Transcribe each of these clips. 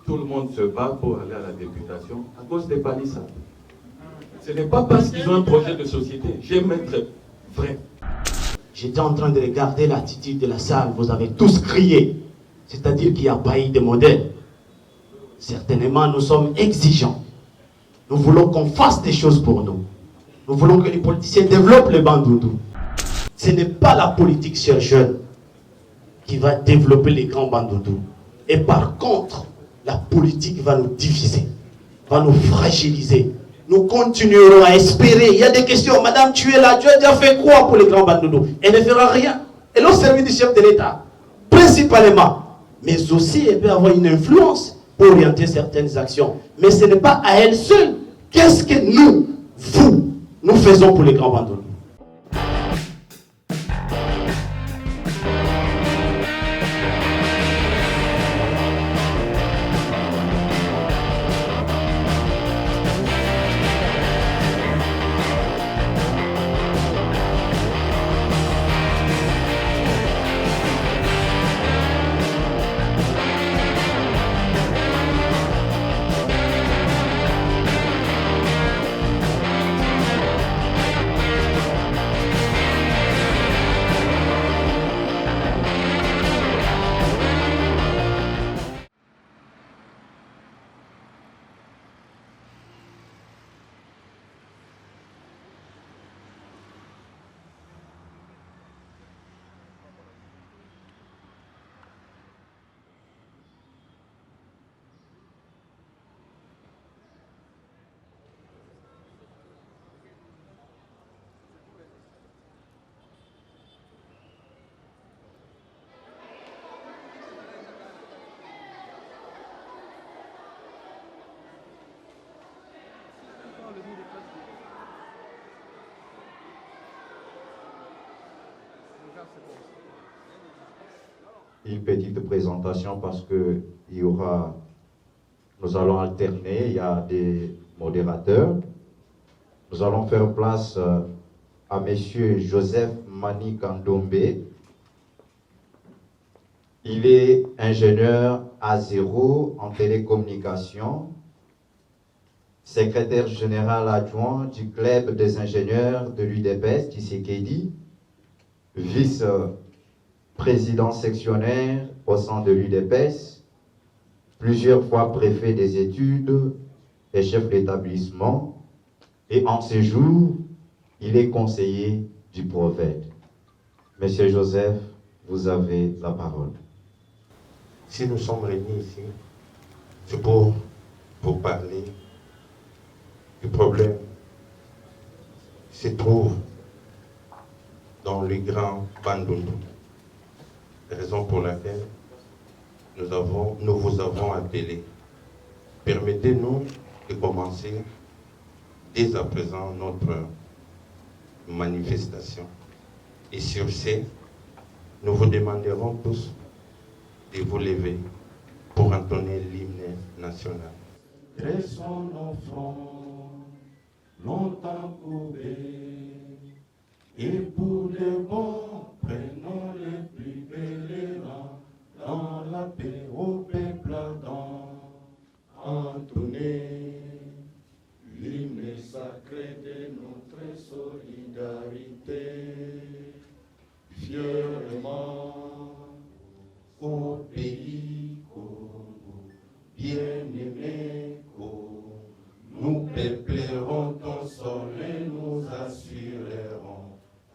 tout le monde se bat pour aller à la députation à cause des palissades. Ce n'est pas parce qu'ils ont un projet de société. J'aime être vrai. J'étais en train de regarder l'attitude de la salle. Vous avez tous crié. C'est-à-dire qu'il n'y a pas eu de modèle. Certainement, nous sommes exigeants. Nous voulons qu'on fasse des choses pour nous. Nous voulons que les politiciens développent le Bandundu. Ce n'est pas la politique, chers jeunes, qui va développer les grands Bandundu. Et par contre, la politique va nous diviser, va nous fragiliser. Nous continuerons à espérer. Il y a des questions. Madame, tu es là. Tu as déjà fait quoi pour les grands Bandundu? Elle ne fera rien. Elle est au service du chef de l'État, principalement. Mais aussi, elle peut avoir une influence pour orienter certaines actions. Mais ce n'est pas à elle seule. Qu'est-ce que nous faisons pour les grands Bandundu? Une petite présentation parce que nous allons alterner, il y a des modérateurs. Nous allons faire place à Monsieur Joseph Mani Kandombe. Il est ingénieur A0 en télécommunication, secrétaire général adjoint du club des ingénieurs de l'UDPS, Tshisekedi, vice-président sectionnaire au sein de l'UDPS, plusieurs fois préfet des études et chef d'établissement, et en ce jour, il est conseiller du prophète. Monsieur Joseph, vous avez la parole. Si nous sommes réunis ici, c'est pour parler du problème qui se trouve dans le grand Bandundu. Raison pour laquelle nous vous avons appelé. Permettez-nous de commencer dès à présent notre manifestation. Et sur ce, nous vous demanderons tous de vous lever pour entonner l'hymne national. Dressons nos fronts, longtemps courbés, et pour le bon, prenons les plus belles rangs, dans la paix au peuple ardent, entonner l'hymne sacré de notre solidarité, fièrement au pays Congo, bien-aimé Congo, nous peuplerons ton sol et nous assurerons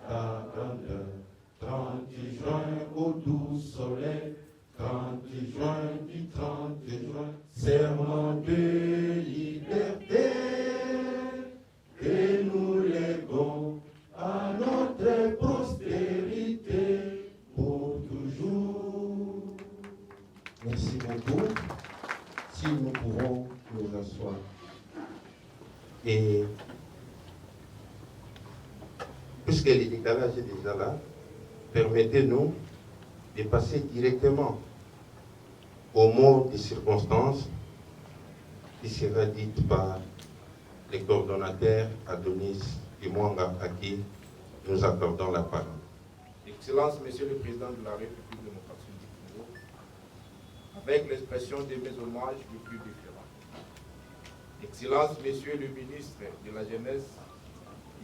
ta grandeur. 30 juin au doux soleil, 30 juin du 30 juin, serment de liberté que nous léguons à notre postérité pour toujours. Merci beaucoup. Si nous pouvons nous asseoir. Et puisque le décalage est déjà là, permettez-nous de passer directement au mot de circonstance qui sera dit par le coordonnateur Adonis Kimwanga à qui nous accordons la parole. Excellence, Monsieur le Président de la République démocratique du Congo, avec l'expression de mes hommages les plus différents. Excellence, Monsieur le ministre de la Jeunesse,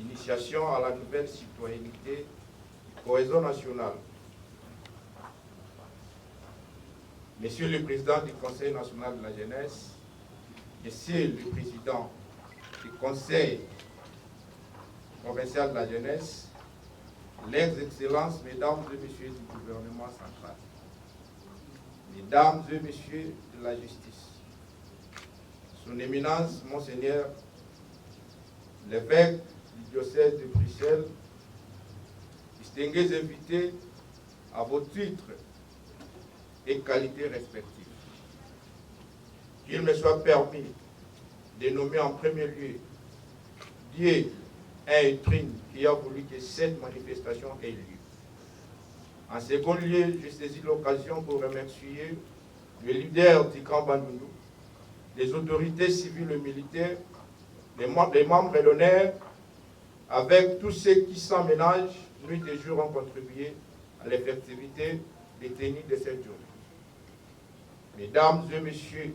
initiation à la nouvelle citoyenneté, cohésion nationale. Monsieur le Président du Conseil national de la jeunesse, Monsieur le Président du Conseil provincial de la jeunesse, les excellences, Mesdames et Messieurs du gouvernement central, Mesdames et Messieurs de la justice, Son Éminence, Monseigneur, l'évêque du diocèse de Bruxelles, distingués invités à vos titres et qualités respectives. Qu'il me soit permis de nommer en premier lieu Dieu et Trine qui a voulu que cette manifestation ait lieu. En second lieu, je saisis l'occasion pour remercier le leader du Grand Bandundu, les autorités civiles et militaires, les membres et l'honneur, avec tous ceux qui sans ménage, nuit et jour, ont contribué à l'effectivité des tenues de cette journée. Mesdames et Messieurs,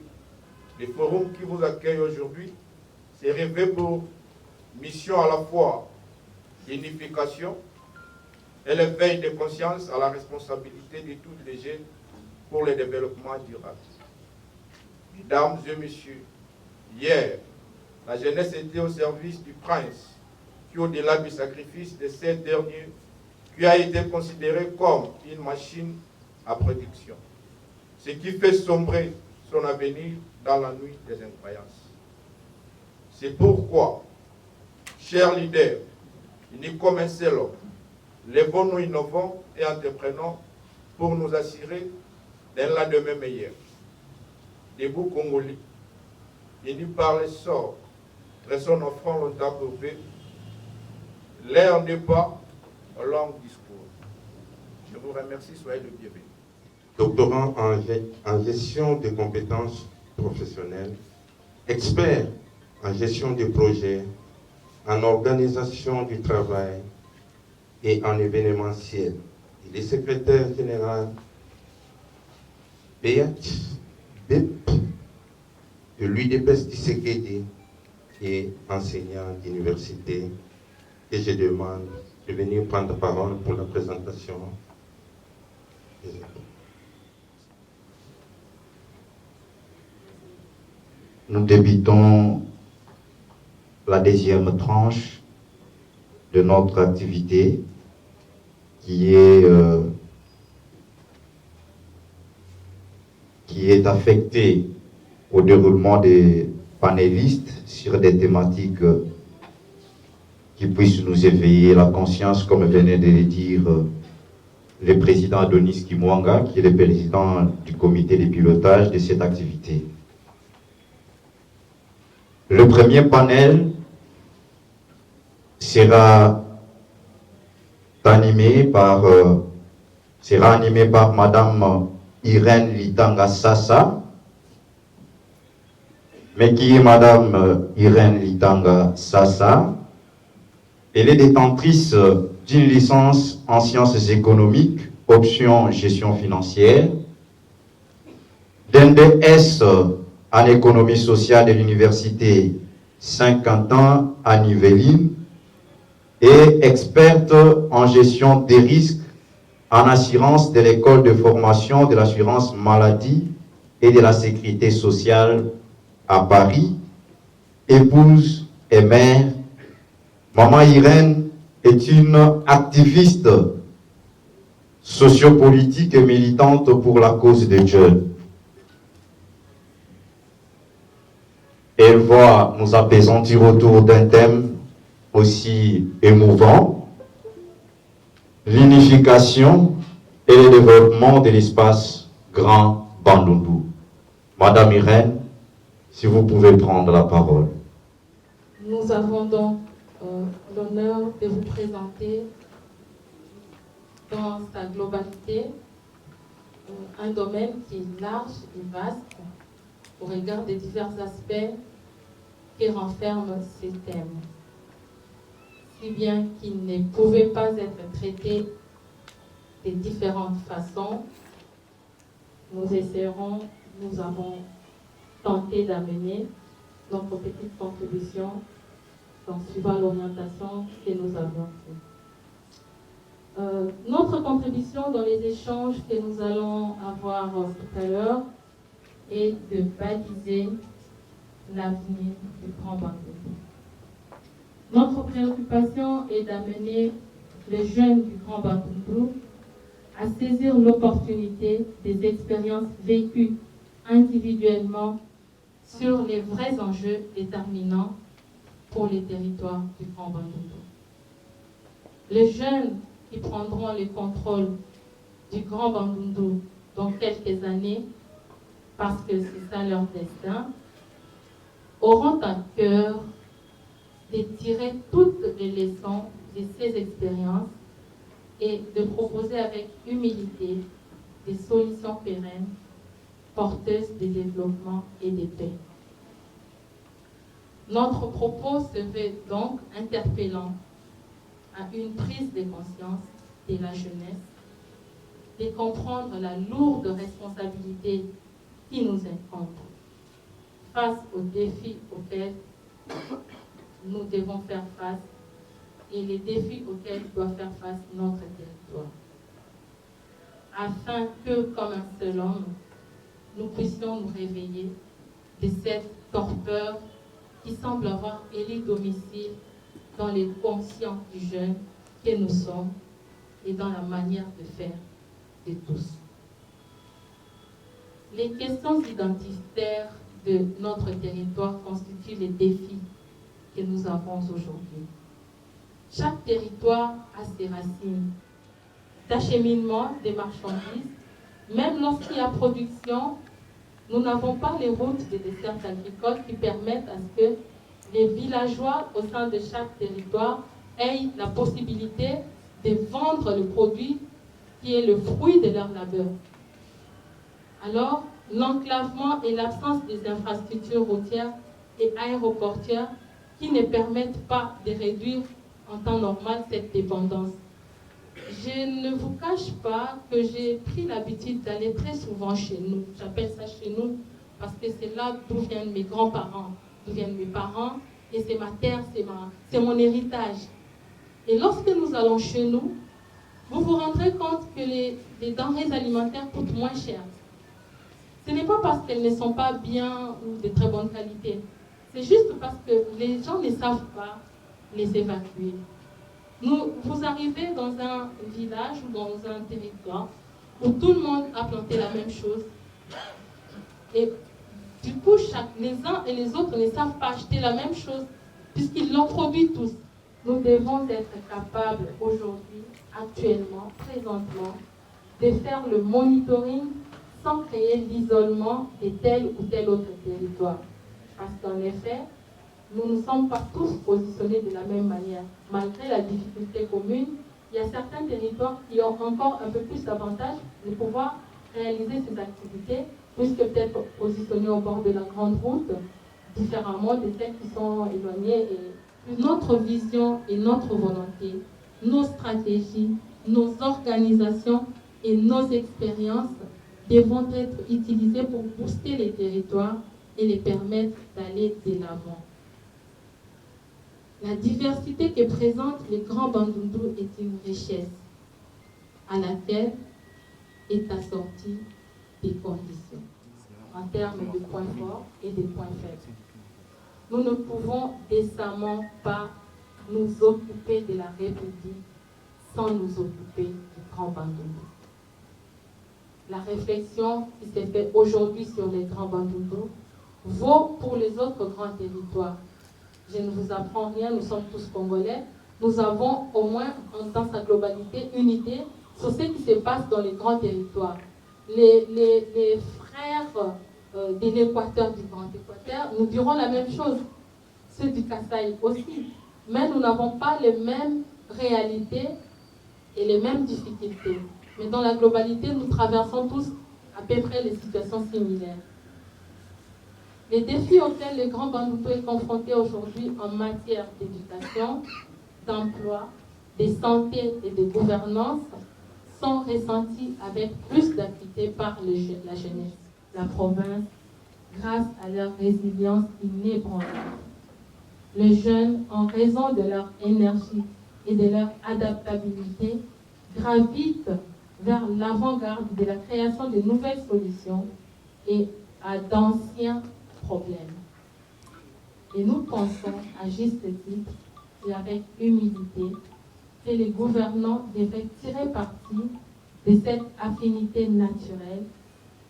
le forum qui vous accueille aujourd'hui s'est rêvé pour mission à la fois d'unification et l'éveil de conscience à la responsabilité de tous les jeunes pour le développement durable. Mesdames et Messieurs, hier, la jeunesse était au service du prince qui, au-delà du sacrifice de ces derniers, qui a été considéré comme une machine à production, ce qui fait sombrer son avenir dans la nuit des incroyances. C'est pourquoi, chers leaders, unis comme un seul homme, levons-nous, innovons et entreprenons pour nous assurer d'un lendemain meilleur. Debout Congolais, unis par les sorts, dressons nos fronts longtemps courbés. L'air n'est pas un long discours. Je vous remercie, soyez le bienvenu. Doctorant en gestion des compétences professionnelles, expert en gestion des projets, en organisation du travail et en événementiel. Il est secrétaire général BIP de l'UDPS Tshisekedi et enseignant d'université. Et je demande de venir prendre la parole pour la présentation des études. Nous débutons la deuxième tranche de notre activité qui est affectée au déroulement des panélistes sur des thématiques qui puissent nous éveiller la conscience, comme venait de le dire le président Adonis Kimwanga, qui est le président du comité de pilotage de cette activité. Le premier panel sera animé par Madame Irène Litanga Sassa. Mais qui est Madame Irène Litanga Sassa? Elle est détentrice d'une licence en sciences économiques, option gestion financière, d'un DS en économie sociale de l'université Saint-Quentin à Nivelines et experte en gestion des risques en assurance de l'école de formation de l'assurance maladie et de la sécurité sociale à Paris, épouse et mère. Maman Irène est une activiste sociopolitique et militante pour la cause des jeunes. Elle va nous apaisantir autour d'un thème aussi émouvant, l'unification et le développement de l'espace Grand Bandundu. Madame Irène, si vous pouvez prendre la parole. Nous avons donc l'honneur de vous présenter dans sa globalité un domaine qui est large et vaste au regard des divers aspects qui renferment ces thèmes, si bien qu'ils ne pouvaient pas être traités de différentes façons. nous avons tenté d'amener notre petite contribution en suivant l'orientation que nous avions faite. Notre contribution dans les échanges que nous allons avoir tout à l'heure est de baliser l'avenir du Grand Bandundu. Notre préoccupation est d'amener les jeunes du Grand Bandundu à saisir l'opportunité des expériences vécues individuellement sur les vrais enjeux déterminants pour les territoires du Grand Bandundu. Les jeunes qui prendront le contrôle du Grand Bandundu dans quelques années, parce que c'est ça leur destin, auront à cœur de tirer toutes les leçons de ces expériences et de proposer avec humilité des solutions pérennes, porteuses de développement et de paix. Notre propos se veut donc interpellant à une prise de conscience de la jeunesse, de comprendre la lourde responsabilité qui nous incombe face aux défis auxquels nous devons faire face et les défis auxquels doit faire face notre territoire. Afin que, comme un seul homme, nous puissions nous réveiller de cette torpeur qui semble avoir élu domicile dans les conscients du jeune que nous sommes et dans la manière de faire de tous. Les questions identitaires de notre territoire constituent les défis que nous avons aujourd'hui. Chaque territoire a ses racines d'acheminement des marchandises. Même lorsqu'il y a production, nous n'avons pas les routes de dessertes agricoles qui permettent à ce que les villageois au sein de chaque territoire aient la possibilité de vendre le produit qui est le fruit de leur labeur. Alors, l'enclavement et l'absence des infrastructures routières et aéroportuaires qui ne permettent pas de réduire en temps normal cette dépendance. Je ne vous cache pas que j'ai pris l'habitude d'aller très souvent chez nous. J'appelle ça chez nous parce que c'est là d'où viennent mes grands-parents, d'où viennent mes parents, et c'est ma terre, c'est mon héritage. Et lorsque nous allons chez nous, vous vous rendrez compte que les denrées alimentaires coûtent moins cher. Ce n'est pas parce qu'elles ne sont pas bien ou de très bonne qualité. C'est juste parce que les gens ne savent pas les évacuer. Vous arrivez dans un village ou dans un territoire où tout le monde a planté la même chose. Et du coup, les uns et les autres ne savent pas acheter la même chose puisqu'ils l'ont produit tous. Nous devons être capables aujourd'hui, actuellement, présentement, de faire le monitoring sans créer l'isolement de tel ou tel autre territoire. Parce qu'en effet, nous ne sommes pas tous positionnés de la même manière. Malgré la difficulté commune, il y a certains territoires qui ont encore un peu plus d'avantage de pouvoir réaliser ces activités, puisque peut-être positionnés au bord de la grande route, différemment de celles qui sont éloignées. Et notre vision et notre volonté, nos stratégies, nos organisations et nos expériences devront être utilisées pour booster les territoires et les permettre d'aller de l'avant. La diversité que présente les Grands Bandundu est une richesse à laquelle est assortie des conditions en termes de points forts et de points faibles. Nous ne pouvons décemment pas nous occuper de la République sans nous occuper du Grand Bandundu. La réflexion qui s'est faite aujourd'hui sur les Grands Bandundu vaut pour les autres grands territoires. Je ne vous apprends rien, nous sommes tous Congolais. Nous avons au moins, dans sa globalité, une idée sur ce qui se passe dans les grands territoires. Les frères de l'Équateur, du Grand Équateur, nous dirons la même chose. Ceux du Kasaï aussi. Mais nous n'avons pas les mêmes réalités et les mêmes difficultés. Mais dans la globalité, nous traversons tous à peu près les situations similaires. Les défis auxquels le Grand Bandundu est confronté aujourd'hui en matière d'éducation, d'emploi, de santé et de gouvernance sont ressentis avec plus d'acuité par la jeunesse, la province, grâce à leur résilience inébranlable. Les jeunes, en raison de leur énergie et de leur adaptabilité, gravitent vers l'avant-garde de la création de nouvelles solutions et à d'anciens problèmes. Et nous pensons, à juste titre et avec humilité, que les gouvernants devraient tirer parti de cette affinité naturelle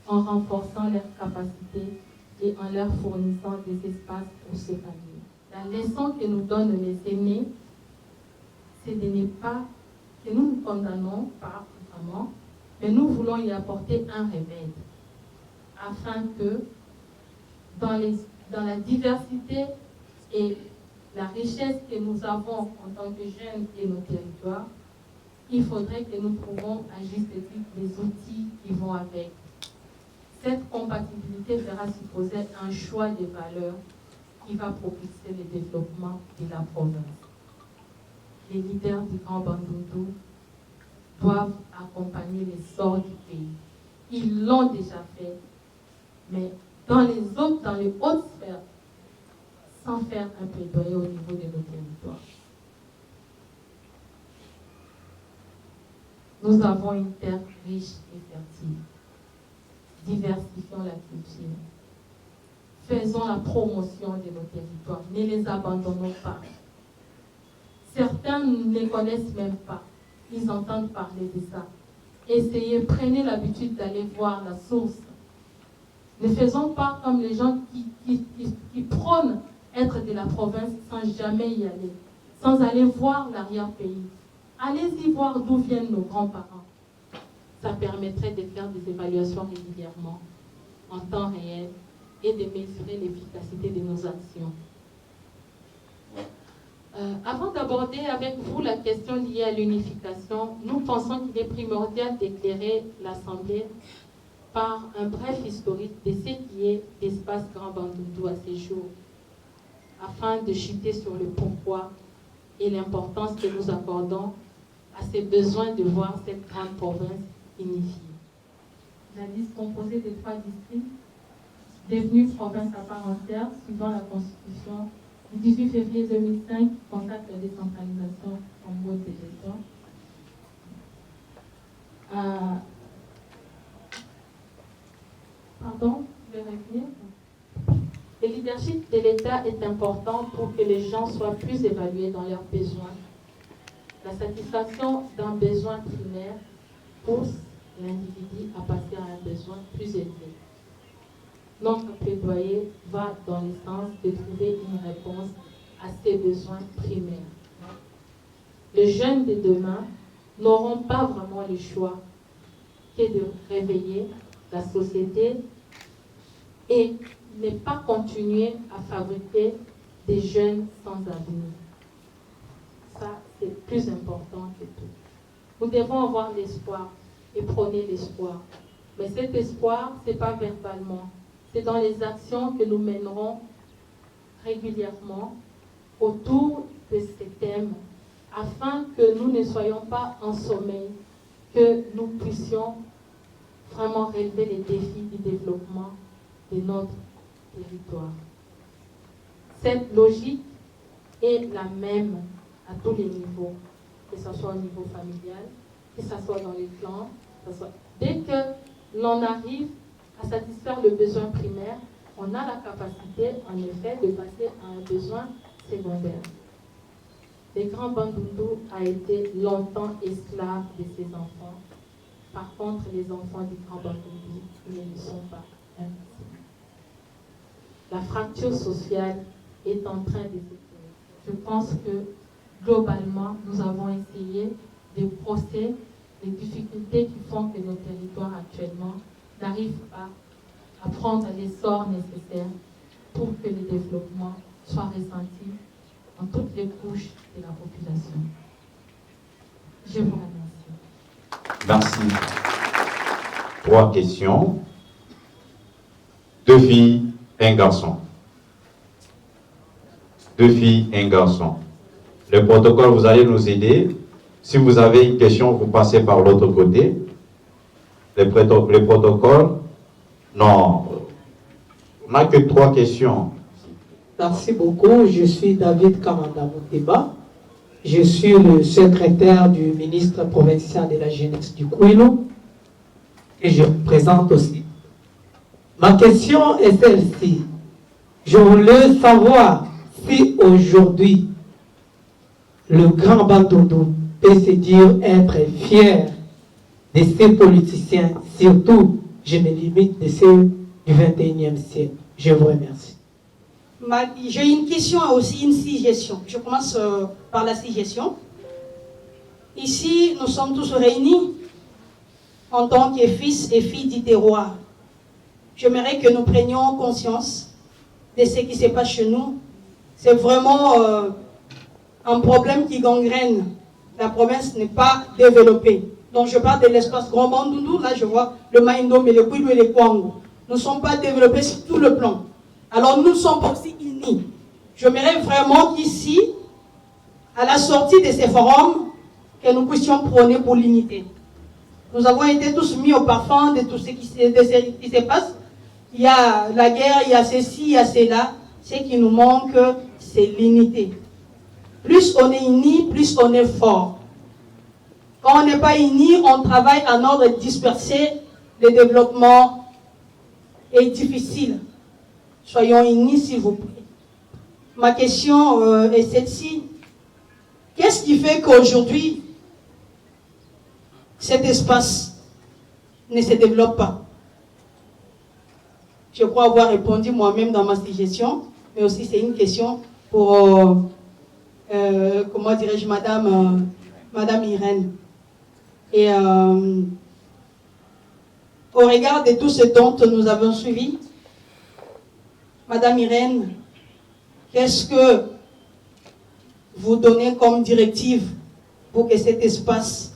en renforçant leurs capacités et en leur fournissant des espaces pour s'épanouir. La leçon que nous donnent les aînés, c'est de ne pas, que nous ne condamnons pas vraiment, mais nous voulons y apporter un remède, afin que dans la diversité et la richesse que nous avons en tant que jeunes et nos territoires, il faudrait que nous trouvions à juste titre les outils qui vont avec. Cette compatibilité fera supposer un choix de valeurs qui va propulser le développement de la province. Les leaders du Grand Bandundu doivent accompagner l'essor du pays. Ils l'ont déjà fait, mais dans les hautes sphères, sans faire un plaidoyer au niveau de nos territoires. Nous avons une terre riche et fertile. Diversifions la culture. Faisons la promotion de nos territoires. Ne les abandonnons pas. Certains ne connaissent même pas. Ils entendent parler de ça. Essayez, prenez l'habitude d'aller voir la source. Ne faisons pas comme les gens qui prônent être de la province sans jamais y aller, sans aller voir l'arrière-pays. Allez-y voir d'où viennent nos grands-parents. Ça permettrait de faire des évaluations régulièrement, en temps réel, et de mesurer l'efficacité de nos actions. Avant d'aborder avec vous la question liée à l'unification, nous pensons qu'il est primordial d'éclairer l'Assemblée par un bref historique de ce qui est l'espace Grand Bandundu à ces jours, afin de chuter sur le pourquoi et l'importance que nous accordons à ces besoins de voir cette grande province unifiée. La liste composée de 3 districts, devenus province à part entière, suivant la Constitution du 18 février 2005 qui consacre la décentralisation en mode de gestion. Pardon, je vais revenir. Le leadership de l'État est important pour que les gens soient plus évalués dans leurs besoins. La satisfaction d'un besoin primaire pousse l'individu à passer à un besoin plus élevé. Notre plaidoyer va dans le sens de trouver une réponse à ces besoins primaires. Les jeunes de demain n'auront pas vraiment le choix que de réveiller la société et ne pas continuer à fabriquer des jeunes sans avenir. Ça, c'est plus important que tout. Nous devons avoir l'espoir et prôner l'espoir. Mais cet espoir, ce n'est pas verbalement. C'est dans les actions que nous mènerons régulièrement autour de ces thèmes, afin que nous ne soyons pas en sommeil, que nous puissions vraiment relever les défis du développement de notre territoire. Cette logique est la même à tous les niveaux, que ce soit au niveau familial, que ce soit dans les clans. Dès que l'on arrive à satisfaire le besoin primaire, on a la capacité, en effet, de passer à un besoin secondaire. Le Grand Bandundu a été longtemps esclave de ses enfants. Par contre, les enfants du Grand Bandundu ne le sont pas. La fracture sociale est en train de se créer. Je pense que, globalement, nous avons essayé de brosser les difficultés qui font que nos territoires actuellement n'arrivent pas à prendre l'essor nécessaire pour que le développement soit ressenti dans toutes les couches de la population. Je vous remercie. Merci. 3 questions. 2 filles, 1 garçon. 2 filles, 1 garçon. Le protocole, vous allez nous aider Si vous avez une question, vous passez par l'autre côté. Les protocoles. Non. On n'a que 3 questions. Merci beaucoup. Je suis David Kamanda Mouteba. Je suis le secrétaire du ministre provincial de la jeunesse du Kouilou. Et je représente aussi. Ma question est celle-ci. Je voulais savoir si aujourd'hui le grand Bandundu peut se dire être fier de ces politiciens, surtout, je me limite de ceux du 21e siècle. Je vous remercie. J'ai une question et aussi une suggestion. Je commence par la suggestion. Ici, nous sommes tous réunis en tant que fils et filles du terroir. J'aimerais que nous prenions conscience de ce qui se passe chez nous. C'est vraiment un problème qui gangrène. La province n'est pas développée. Donc je parle de l'espace Grand Bandundu. Là, je vois le Maïndom et le Kouilou et le Kwango. Nous ne sommes pas développés sur tout le plan. Alors nous sommes aussi unis. J'aimerais vraiment qu'ici, à la sortie de ces forums, que nous puissions prôner pour l'unité. Nous avons été tous mis au parfum de tout ce qui se passe. Il y a la guerre, il y a ceci, il y a cela. Ce qui nous manque, c'est l'unité. Plus on est unis, plus on est fort. Quand on n'est pas unis, on travaille en ordre dispersé. Le développement est difficile. Soyons unis, s'il vous plaît. Ma question est celle-ci. Qu'est-ce qui fait qu'aujourd'hui, cet espace ne se développe pas? Je crois avoir répondu moi-même dans ma suggestion, mais aussi c'est une question pour, comment dirais-je, Madame Irène. Et au regard de tout ce dont nous avons suivi, Madame Irène, qu'est-ce que vous donnez comme directive pour que cet espace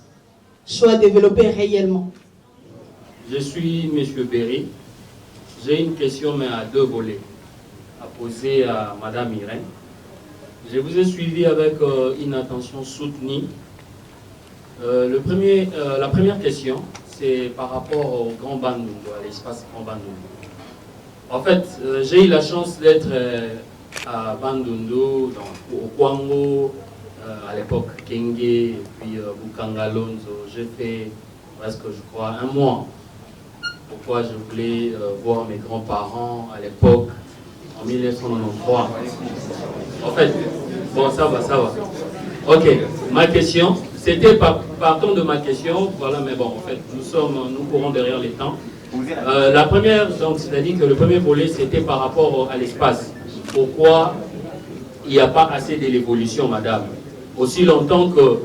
soit développé réellement? Je suis M. Berry. J'ai une question, mais à 2 volets, à poser à Madame Irène. Je vous ai suivi avec une attention soutenue. La première question, c'est par rapport au Grand Bandundu, à l'espace Grand Bandundu. En fait, j'ai eu la chance d'être à Bandundu, au Kwango, à l'époque Kenge, et puis Bukangalonzo. J'ai fait presque, je crois, 1 mois. Pourquoi je voulais voir mes grands-parents à l'époque, en 1993. En fait, bon, ça va. Ok, ma question, c'était partant de ma question, voilà, mais bon, en fait, nous courons derrière les temps. La première, donc, c'est-à-dire que le premier volet, c'était par rapport à l'espace. Pourquoi il n'y a pas assez de l'évolution, madame? Aussi longtemps que,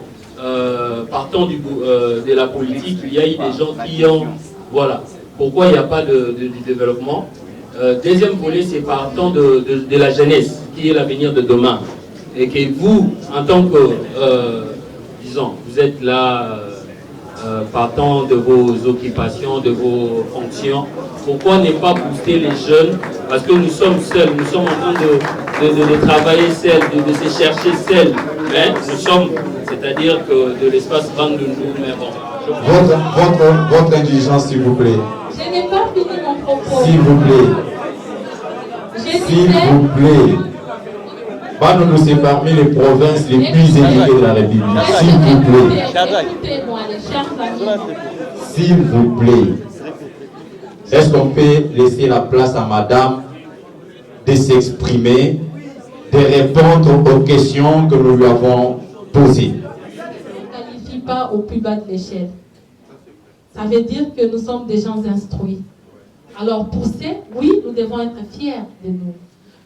partant de la politique, il y a eu des gens qui ont, voilà. Pourquoi il n'y a pas de développement? Deuxième volet, c'est partant de la jeunesse, qui est l'avenir de demain. Et que vous, en tant que, disons, vous êtes là, partant de vos occupations, de vos fonctions, pourquoi ne pas booster les jeunes? Parce que nous sommes seuls, nous sommes en train de travailler seuls, de se chercher seuls. Hein? Nous sommes, c'est-à-dire que de l'espace Bandundu, mais bon. Votre intelligence, s'il vous plaît. Je n'ai pas fini mon propos. S'il vous plaît. S'il vous plaît. Bandundu, c'est parmi les provinces les plus éduquées de la République. S'il vous plaît. Écoutez-moi, les chers amis. S'il vous plaît. Est-ce qu'on peut laisser la place à madame de s'exprimer, de répondre aux questions que nous lui avons posées? Ne qualifie pas au plus bas de l'échelle. Ça veut dire que nous sommes des gens instruits. Alors pour ces, oui, nous devons être fiers de nous.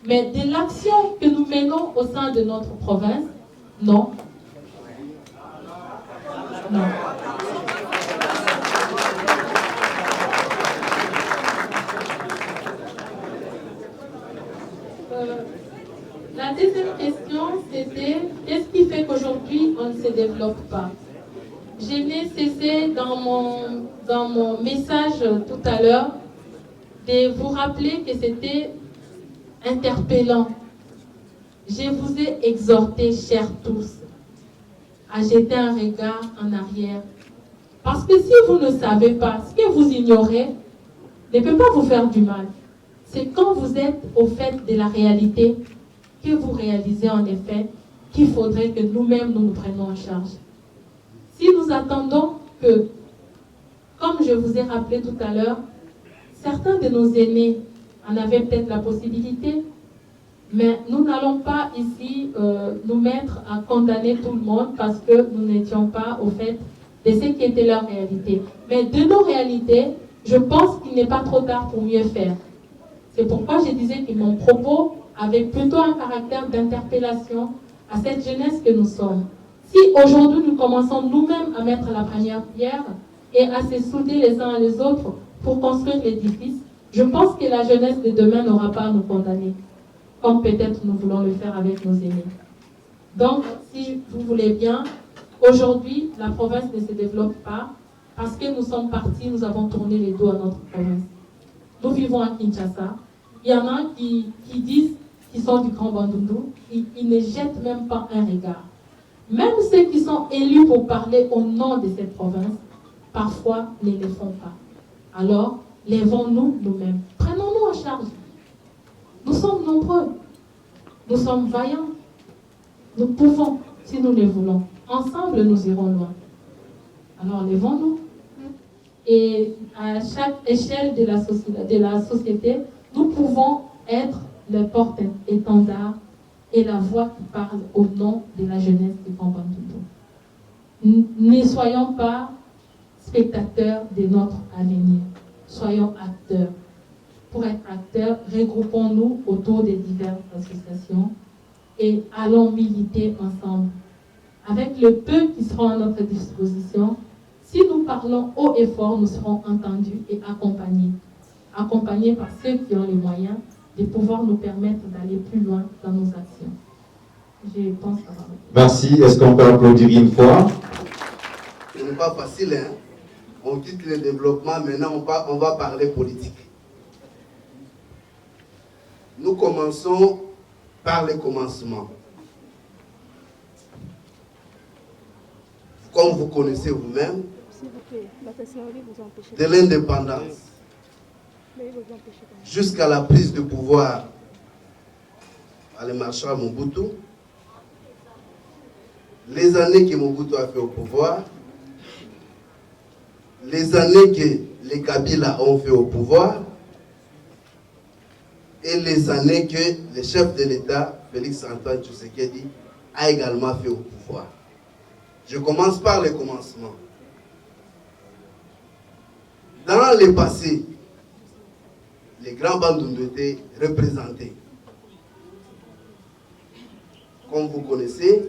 Mais de l'action que nous menons au sein de notre province, non. Non. La deuxième question, c'était qu'est-ce qui fait qu'aujourd'hui on ne se développe pas? Je n'ai cessé dans mon message tout à l'heure de vous rappeler que c'était interpellant. Je vous ai exhorté, chers tous, à jeter un regard en arrière. Parce que si vous ne savez pas, ce que vous ignorez ne peut pas vous faire du mal. C'est quand vous êtes au fait de la réalité que vous réalisez en effet qu'il faudrait que nous-mêmes nous prenions en charge. Si nous attendons que, comme je vous ai rappelé tout à l'heure, certains de nos aînés en avaient peut-être la possibilité, mais nous n'allons pas ici nous mettre à condamner tout le monde parce que nous n'étions pas au fait de ce qui était leur réalité. Mais de nos réalités, je pense qu'il n'est pas trop tard pour mieux faire. C'est pourquoi je disais que mon propos avait plutôt un caractère d'interpellation à cette jeunesse que nous sommes. Si aujourd'hui nous commençons nous-mêmes à mettre la première pierre et à se souder les uns les autres pour construire l'édifice, je pense que la jeunesse de demain n'aura pas à nous condamner, comme peut-être nous voulons le faire avec nos aînés. Donc, si vous voulez bien, aujourd'hui, la province ne se développe pas parce que nous sommes partis, nous avons tourné les dos à notre province. Nous vivons à Kinshasa. Il y en a qui disent qu'ils sont du Grand Bandundu, ils ne jettent même pas un regard. Même ceux qui sont élus pour parler au nom de cette province, parfois ne le font pas. Alors, lèvons-nous nous-mêmes. Prenons-nous en charge. Nous sommes nombreux. Nous sommes vaillants. Nous pouvons, si nous le voulons. Ensemble, nous irons loin. Alors, lèvons-nous. Et à chaque échelle de la société, nous pouvons être le porte-étendard et la voix qui parle au nom de la jeunesse du Grand Bandundu. Ne soyons pas spectateurs de notre avenir. Soyons acteurs. Pour être acteurs, regroupons-nous autour des diverses associations et allons militer ensemble. Avec le peu qui sera à notre disposition, si nous parlons haut et fort, nous serons entendus et accompagnés. Accompagnés par ceux qui ont les moyens de pouvoir nous permettre d'aller plus loin dans nos actions. Je pense avoir... Merci. Est-ce qu'on peut applaudir une fois? Ce n'est pas facile, hein? On quitte le développement, maintenant on va parler politique. Nous commençons par le commencement. Comme vous connaissez vous-même, de l'indépendance jusqu'à la prise de pouvoir par le marchand Mobutu, les années que Mobutu a fait au pouvoir, les années que les Kabila ont fait au pouvoir et les années que le chef de l'État, Félix-Antoine Tshisekedi, a également fait au pouvoir. Je commence par le commencement. Dans le passé, les grands Bandundu étaient représentés. Comme vous connaissez,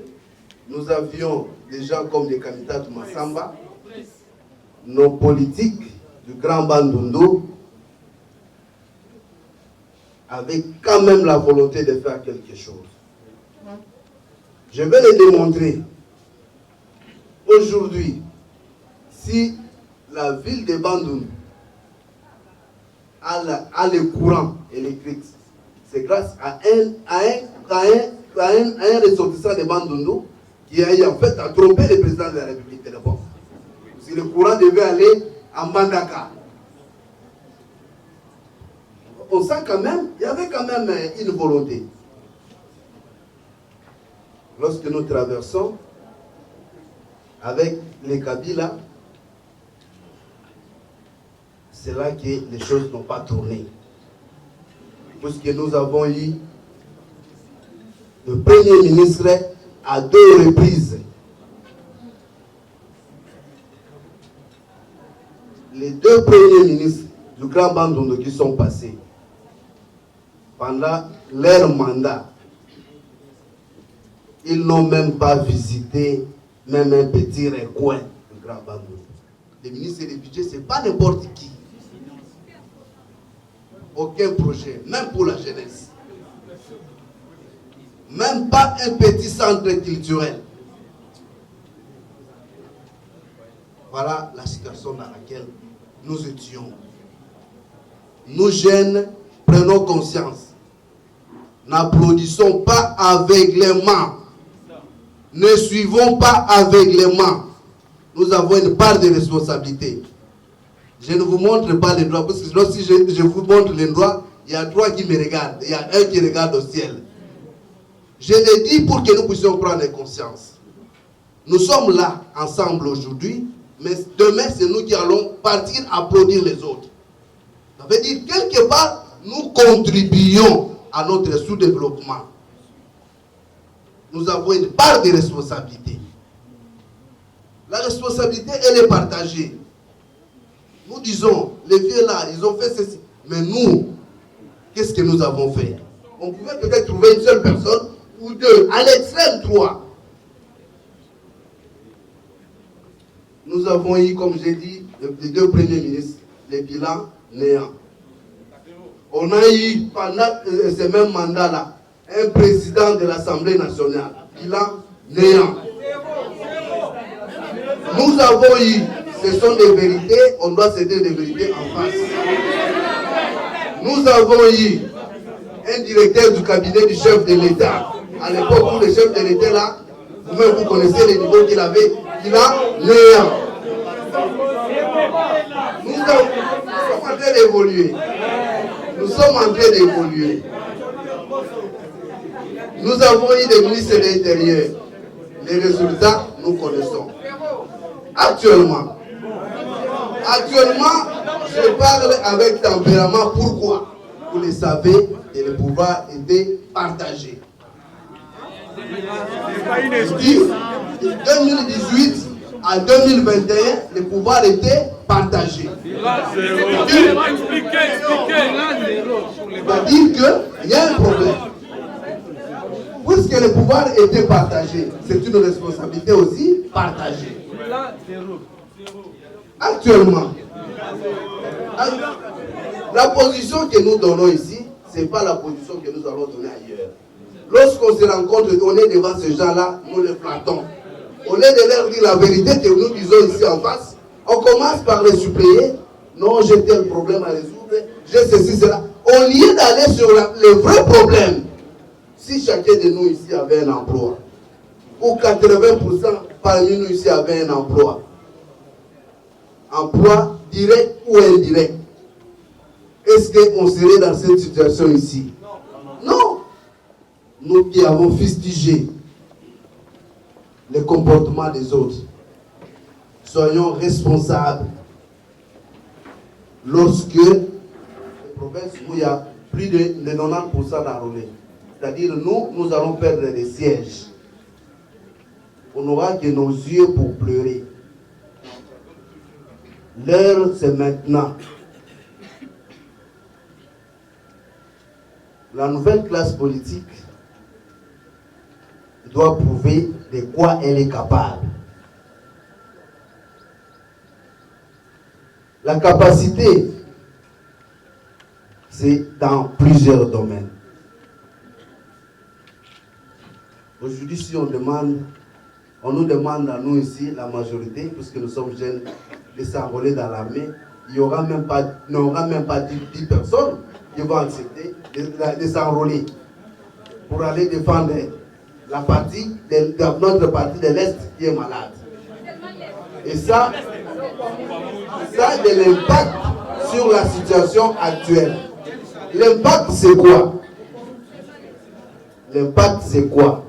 nous avions des gens comme les candidats de Massamba. Nos politiques du Grand Bandundu avaient quand même la volonté de faire quelque chose. Je vais le démontrer. Aujourd'hui, si la ville de Bandundu a le courant électrique, c'est grâce à un ressortissant de Bandundu qui a en fait trompé le président de la République de l'époque. Si le courant devait aller en Bandaka. On sent quand même, il y avait quand même une volonté. Lorsque nous traversons avec les Kabila, c'est là que les choses n'ont pas tourné. Puisque nous avons eu le Premier ministre à 2 reprises. Les 2 premiers ministres du Grand Bandundu qui sont passés pendant leur mandat, ils n'ont même pas visité même un petit recoin du Grand Bandundu. Les ministres du budget, ce n'est pas n'importe qui. Aucun projet, même pour la jeunesse. Même pas un petit centre culturel. Voilà la situation dans laquelle nous étions. Nous jeunes, prenons conscience. N'applaudissons pas aveuglément. Ne suivons pas aveuglément. Nous avons une part de responsabilité. Je ne vous montre pas les doigts, parce que si je vous montre les doigts, il y a trois qui me regardent, il y a un qui regarde au ciel. Je l'ai dit pour que nous puissions prendre conscience. Nous sommes là ensemble aujourd'hui, mais demain c'est nous qui allons partir applaudir les autres. Ça veut dire quelque part, nous contribuons à notre sous-développement. Nous avons une part de responsabilité. La responsabilité, elle est partagée. Nous disons, les vieux là, ils ont fait ceci. Mais nous, qu'est-ce que nous avons fait? On pouvait peut-être trouver une seule personne ou deux, à l'extrême 3. Nous avons eu, comme j'ai dit, les deux premiers ministres, les bilans néants. On a eu, pendant ces mêmes mandats-là, un président de l'Assemblée nationale, bilan néant. Nous avons eu, ce sont des vérités, on doit se dire des vérités en face. Nous avons eu un directeur du cabinet du chef de l'État. À l'époque où le chef de l'État là, vous-même vous connaissez les niveaux qu'il avait, bilan néant. Nous sommes en train d'évoluer. Nous sommes en train d'évoluer. Nous avons eu des ministres de l'Intérieur. Les résultats, nous connaissons. Actuellement, je parle avec tempérament. Pourquoi? Vous le savez, et le pouvoir était partagé. De 2018 à 2021, le pouvoir était partagé. Ça veut dire qu'il y a un problème. Puisque le pouvoir était partagé, c'est une responsabilité aussi partagée. Actuellement, la position que nous donnons ici, ce n'est pas la position que nous allons donner ailleurs. Lorsqu'on se rencontre, on est devant ces gens-là, nous les flattons. Au lieu de leur dire la vérité que nous disons ici en face, on commence par les suppléer. Non, j'ai tel problème à résoudre, j'ai ceci, cela. Au lieu d'aller sur les vrais problèmes, si chacun de nous ici avait un emploi, ou 80% parmi nous ici avaient un emploi direct ou indirect, est-ce qu'on serait dans cette situation ici? Non. Nous qui avons fustigé le comportement des autres, soyons responsables lorsque les provinces où il y a plus de 90% d'enrôlés, c'est-à-dire nous allons perdre des sièges. On n'aura que nos yeux pour pleurer. L'heure, c'est maintenant. La nouvelle classe politique doit prouver de quoi elle est capable. La capacité, c'est dans plusieurs domaines. Aujourd'hui, si on nous demande à nous ici, la majorité, puisque nous sommes jeunes, de s'enrôler dans l'armée, il n'y aura même pas 10 personnes qui vont accepter de s'enrôler pour aller défendre notre partie de l'Est qui est malade. Et ça a de l'impact sur la situation actuelle. L'impact, c'est quoi? L'impact, c'est quoi?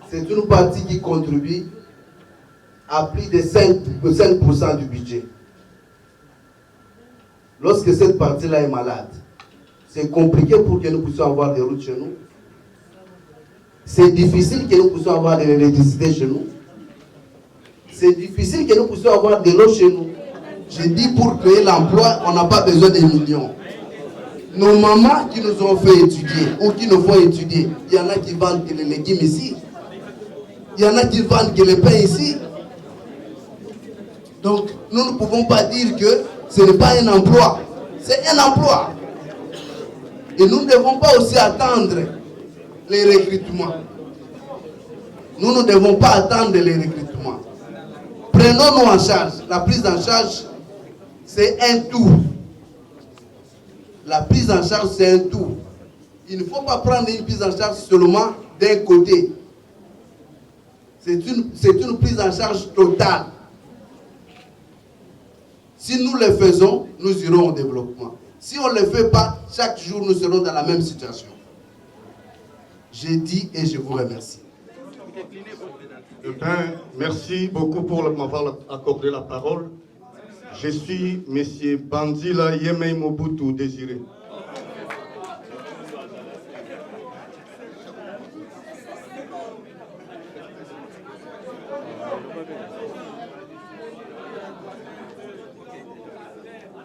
C'est une partie qui contribue à plus de 5% du budget. Lorsque cette partie-là est malade, c'est compliqué pour que nous puissions avoir des routes chez nous. C'est difficile que nous puissions avoir de l'électricité chez nous. C'est difficile que nous puissions avoir de l'eau chez nous. Je dis pour créer l'emploi, on n'a pas besoin de millions. Nos mamans qui nous ont fait étudier ou qui nous font étudier, il y en a qui vendent les légumes ici. Il y en a qui vendent le pain ici. Donc, nous ne pouvons pas dire que ce n'est pas un emploi. C'est un emploi. Et nous ne devons pas aussi attendre les recrutements. Nous ne devons pas attendre les recrutements. Prenons-nous en charge. La prise en charge, c'est un tout. La prise en charge, c'est un tout. Il ne faut pas prendre une prise en charge seulement d'un côté. C'est une prise en charge totale. Si nous le faisons, nous irons au développement. Si on ne le fait pas, chaque jour, nous serons dans la même situation. J'ai dit et je vous remercie. Eh bien, merci beaucoup pour m'avoir accordé la parole. Je suis M. Bandila Yemei Mobutu Désiré.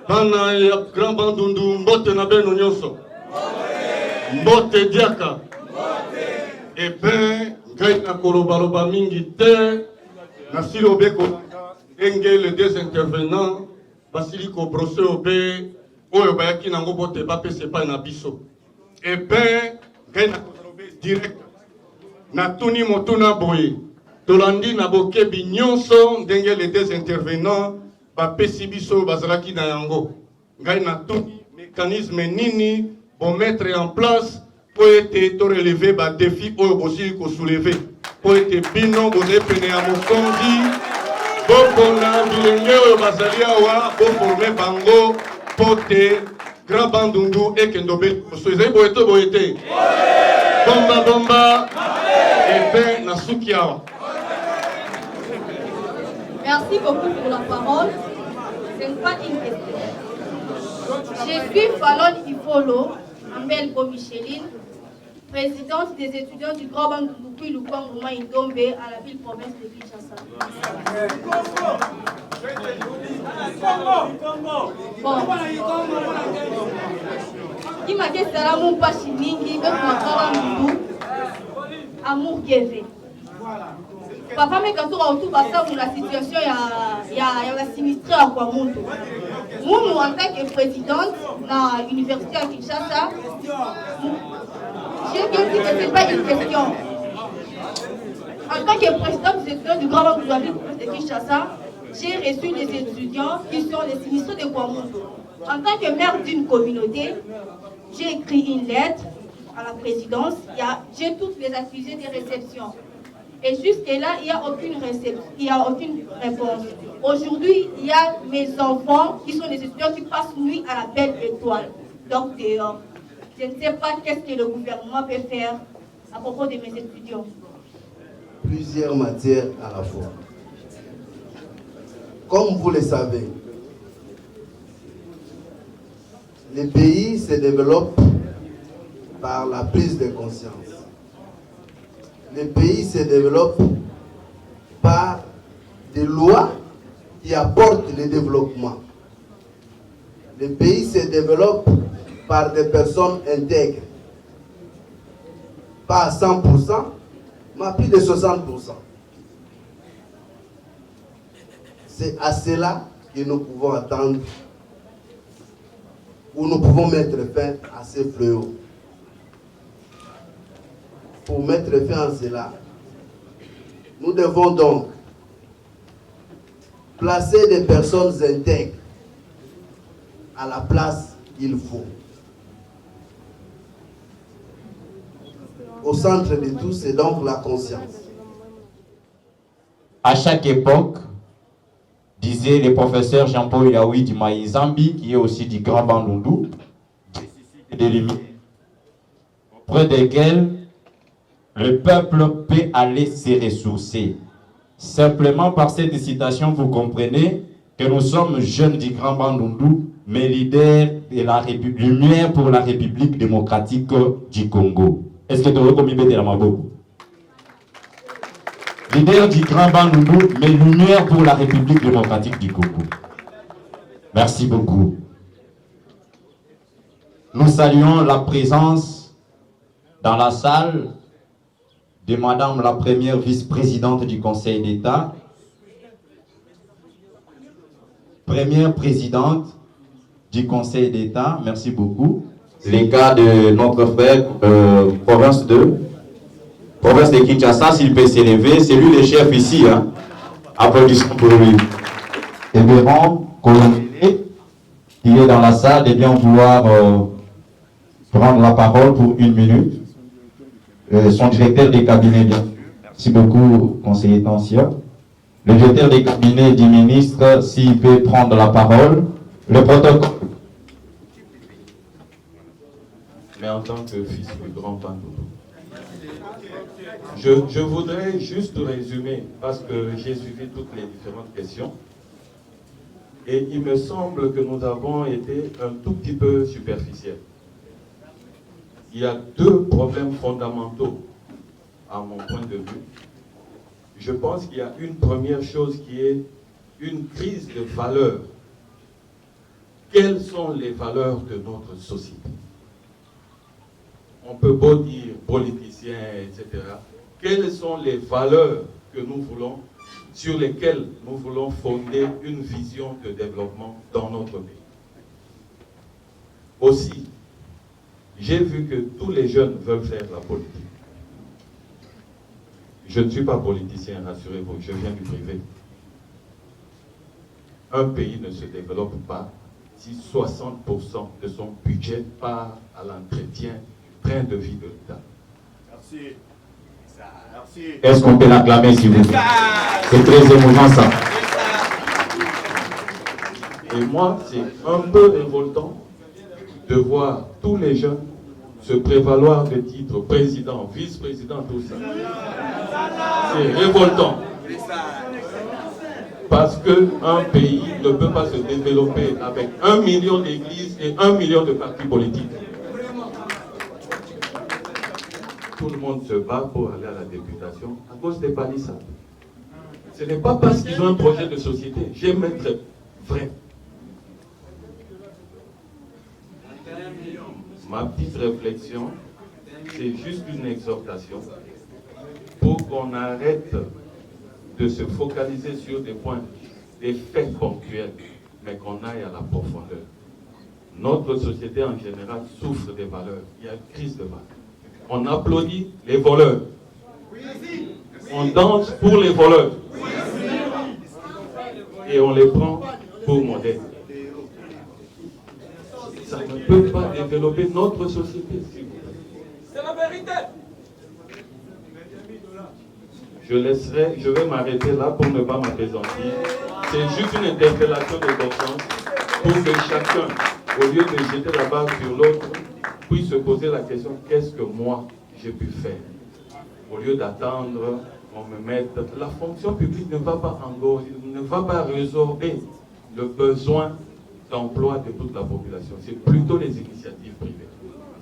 Bana ya Grand Bandundu mbote na beno nyonso. Mbote diaka. Eh bien, ngai na kolobaloba mingi te na sili obeko enge les deux intervenants basili ko brosser obe oyo bayaki nango bote bapese pa na biso. Eh bien, ngai na kolobaloba direct na tuni motuna boye tolandi na bokebi nyonso ndenge les deux intervenants bapesi biso bazalaki na yango. Ngai na tuni mécanisme nini bon mettre en place pour être relevé par défi ou aussi qu'on soulever pour être bino boné pene à mokonzi bokona bilenge oyo bazali awa boforme bango pote grand bandundu ekendobe soezali boyete boyete bomba bomba epe na suki awa. Merci beaucoup pour la parole. Ce n'est pas une question. Je suis Fallon Ifolo, Ambel Micheline, présidente des étudiants du Grand Banc de Lukwanguma Indombe à la ville-province de Kinshasa. Bon. Qui m'a dit que mon pachiningi, amour Keve. Papa me quand on tout basa pour la situation ya la sinistré à Kwamuntu. Moi en tant que présidente de l'université à Kinshasa, j'ai dit que ce n'est pas une question. En tant que présidente des étudiants du Grand Banc de la ville de Kinshasa, j'ai reçu les étudiants qui sont les sinistrés de Kwamuntu. En tant que maire d'une communauté, j'ai écrit une lettre à la présidence. J'ai toutes les accusés de réception. Et jusque-là, il n'y a aucune réception, il n'y a aucune réponse. Aujourd'hui, il y a mes enfants qui sont des étudiants qui passent nuit à la belle étoile. Donc, dehors. Je ne sais pas qu'est-ce que le gouvernement peut faire à propos de mes étudiants. Plusieurs matières à la fois. Comme vous le savez, les pays se développent par la prise de conscience. Les pays se développent par des lois qui apportent le développement. Les pays se développent par des personnes intègres. Pas à 100%, mais à plus de 60%. C'est à cela que nous pouvons attendre, ou nous pouvons mettre fin à ces fléaux. Pour mettre fin à cela, nous devons donc placer des personnes intègres à la place qu'il faut. Au centre de tout, c'est donc la conscience. À chaque époque, disait le professeur Jean-Paul Yaoui du Maïzambi, qui est aussi du Grand Bandundu, des lumières auprès desquelles le peuple peut aller se ressourcer. Simplement par cette citation, vous comprenez que nous sommes jeunes du Grand Bandundu, mais leaders de la lumière pour la République démocratique du Congo. Est-ce que tu as commis de la Maboko? Leader du Grand Bandundu, mais lumière pour la République démocratique du Congo. Merci beaucoup. Nous saluons la présence dans la salle de Madame la première vice-présidente du Conseil d'État, première présidente du Conseil d'État, merci beaucoup. Les cas de notre frère, province de Kinshasa, s'il peut s'élever, c'est lui le chef ici. Hein. Applaudissements pour lui. Et Véran Colombier, qui est dans la salle, de bien vouloir prendre la parole pour 1 minute. Son directeur des cabinets, bien sûr. Merci beaucoup, conseiller Tancia. Le directeur des cabinets du ministre, s'il peut prendre la parole. Le protocole. Mais en tant que fils du grand Bandoudou, je voudrais juste résumer, parce que j'ai suivi toutes les différentes questions, et il me semble que nous avons été un tout petit peu superficiels. Il y a deux problèmes fondamentaux, à mon point de vue. Je pense qu'il y a une première chose qui est une crise de valeurs. Quelles sont les valeurs de notre société? On peut beau dire politiciens, etc. Quelles sont les valeurs que nous voulons, sur lesquelles nous voulons fonder une vision de développement dans notre pays? Aussi, j'ai vu que tous les jeunes veulent faire la politique. Je ne suis pas politicien, rassurez-vous, je viens du privé. Un pays ne se développe pas si 60% de son budget part à l'entretien du train de vie de l'État. Merci. Merci. Est-ce qu'on peut l'acclamer, s'il vous plaît? C'est très émouvant, ça. Et moi, c'est un peu révoltant de voir tous les jeunes se prévaloir de titres président, vice-président, tout ça. C'est révoltant. Parce qu'un pays ne peut pas se développer avec 1 million d'églises et 1 million de partis politiques. Tout le monde se bat pour aller à la députation à cause des palissades. Ce n'est pas parce qu'ils ont un projet de société. J'aime être vrai. Ma petite réflexion, c'est juste une exhortation pour qu'on arrête de se focaliser sur des points, des faits ponctuels, mais qu'on aille à la profondeur. Notre société en général souffre des valeurs. Il y a une crise de valeurs. On applaudit les voleurs. On danse pour les voleurs. Et on les prend pour modèles. Ça ne peut pas développer notre société, s'il vous plaît. C'est la vérité. Je vais m'arrêter là pour ne pas m'apaisantir. C'est juste une interpellation de conscience pour que chacun, au lieu de jeter la barre sur l'autre, puisse se poser la question, qu'est-ce que moi j'ai pu faire? Au lieu d'attendre qu'on me mette... La fonction publique ne va pas engorger, ne va pas résorber le besoin d'emploi de toute la population. C'est plutôt les initiatives privées.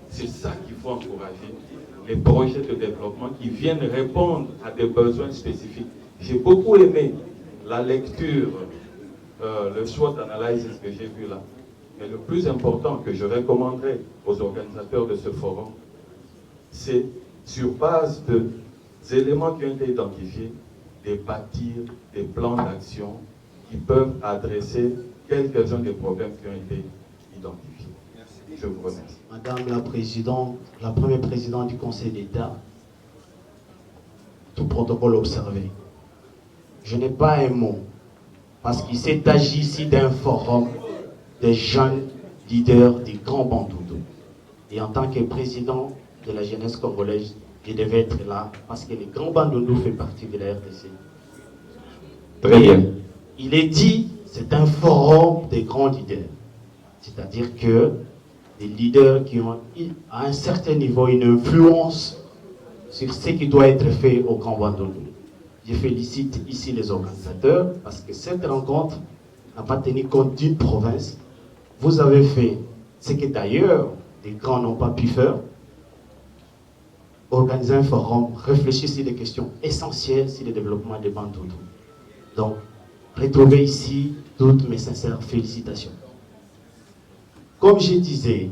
C'est ça qu'il faut encourager. Les projets de développement qui viennent répondre à des besoins spécifiques. J'ai beaucoup aimé la lecture, le SWOT analysis que j'ai vu là. Mais le plus important que je recommanderais aux organisateurs de ce forum, c'est sur base des éléments qui ont été identifiés, de bâtir des plans d'action qui peuvent adresser quelques-uns des problèmes qui ont été identifiés. Je vous remercie. Madame la Présidente, la Première Présidente du Conseil d'État, tout protocole observé. Je n'ai pas un mot, parce qu'il s'est agi ici d'un forum des jeunes leaders des grands Bandoudou. Et en tant que président de la jeunesse congolaise, je devais être là, parce que les grands Bandoudou font partie de la RDC. Très bien. Il est dit, c'est un forum des grands leaders. C'est-à-dire que des leaders qui ont, à un certain niveau, une influence sur ce qui doit être fait au Grand Bandoudou. Je félicite ici les organisateurs parce que cette rencontre n'a pas tenu compte d'une province. Vous avez fait ce que d'ailleurs les grands n'ont pas pu faire. Organiser un forum, réfléchir sur des questions essentielles sur le développement des Bandoudou. Donc, retrouvez ici toutes mes sincères félicitations. Comme je disais,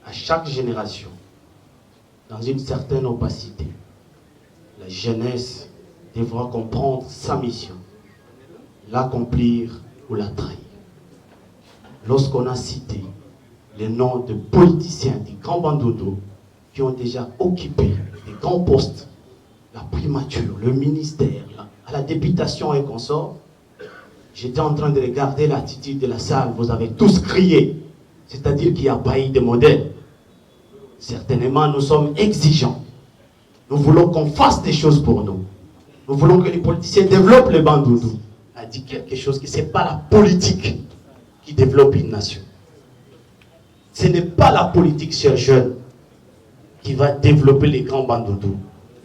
à chaque génération, dans une certaine opacité, la jeunesse devra comprendre sa mission, l'accomplir ou la trahir. Lorsqu'on a cité les noms de politiciens des grands Bandoudou qui ont déjà occupé des grands postes, la primature, le ministère, à la députation et consorts, j'étais en train de regarder l'attitude de la salle, vous avez tous crié, c'est-à-dire qu'il n'y a pas eu de modèle. Certainement, nous sommes exigeants. Nous voulons qu'on fasse des choses pour nous. Nous voulons que les politiciens développent le Bandundu. A dit quelque chose que ce n'est pas la politique qui développe une nation. Ce n'est pas la politique, chers jeunes, qui va développer les grands Bandundu.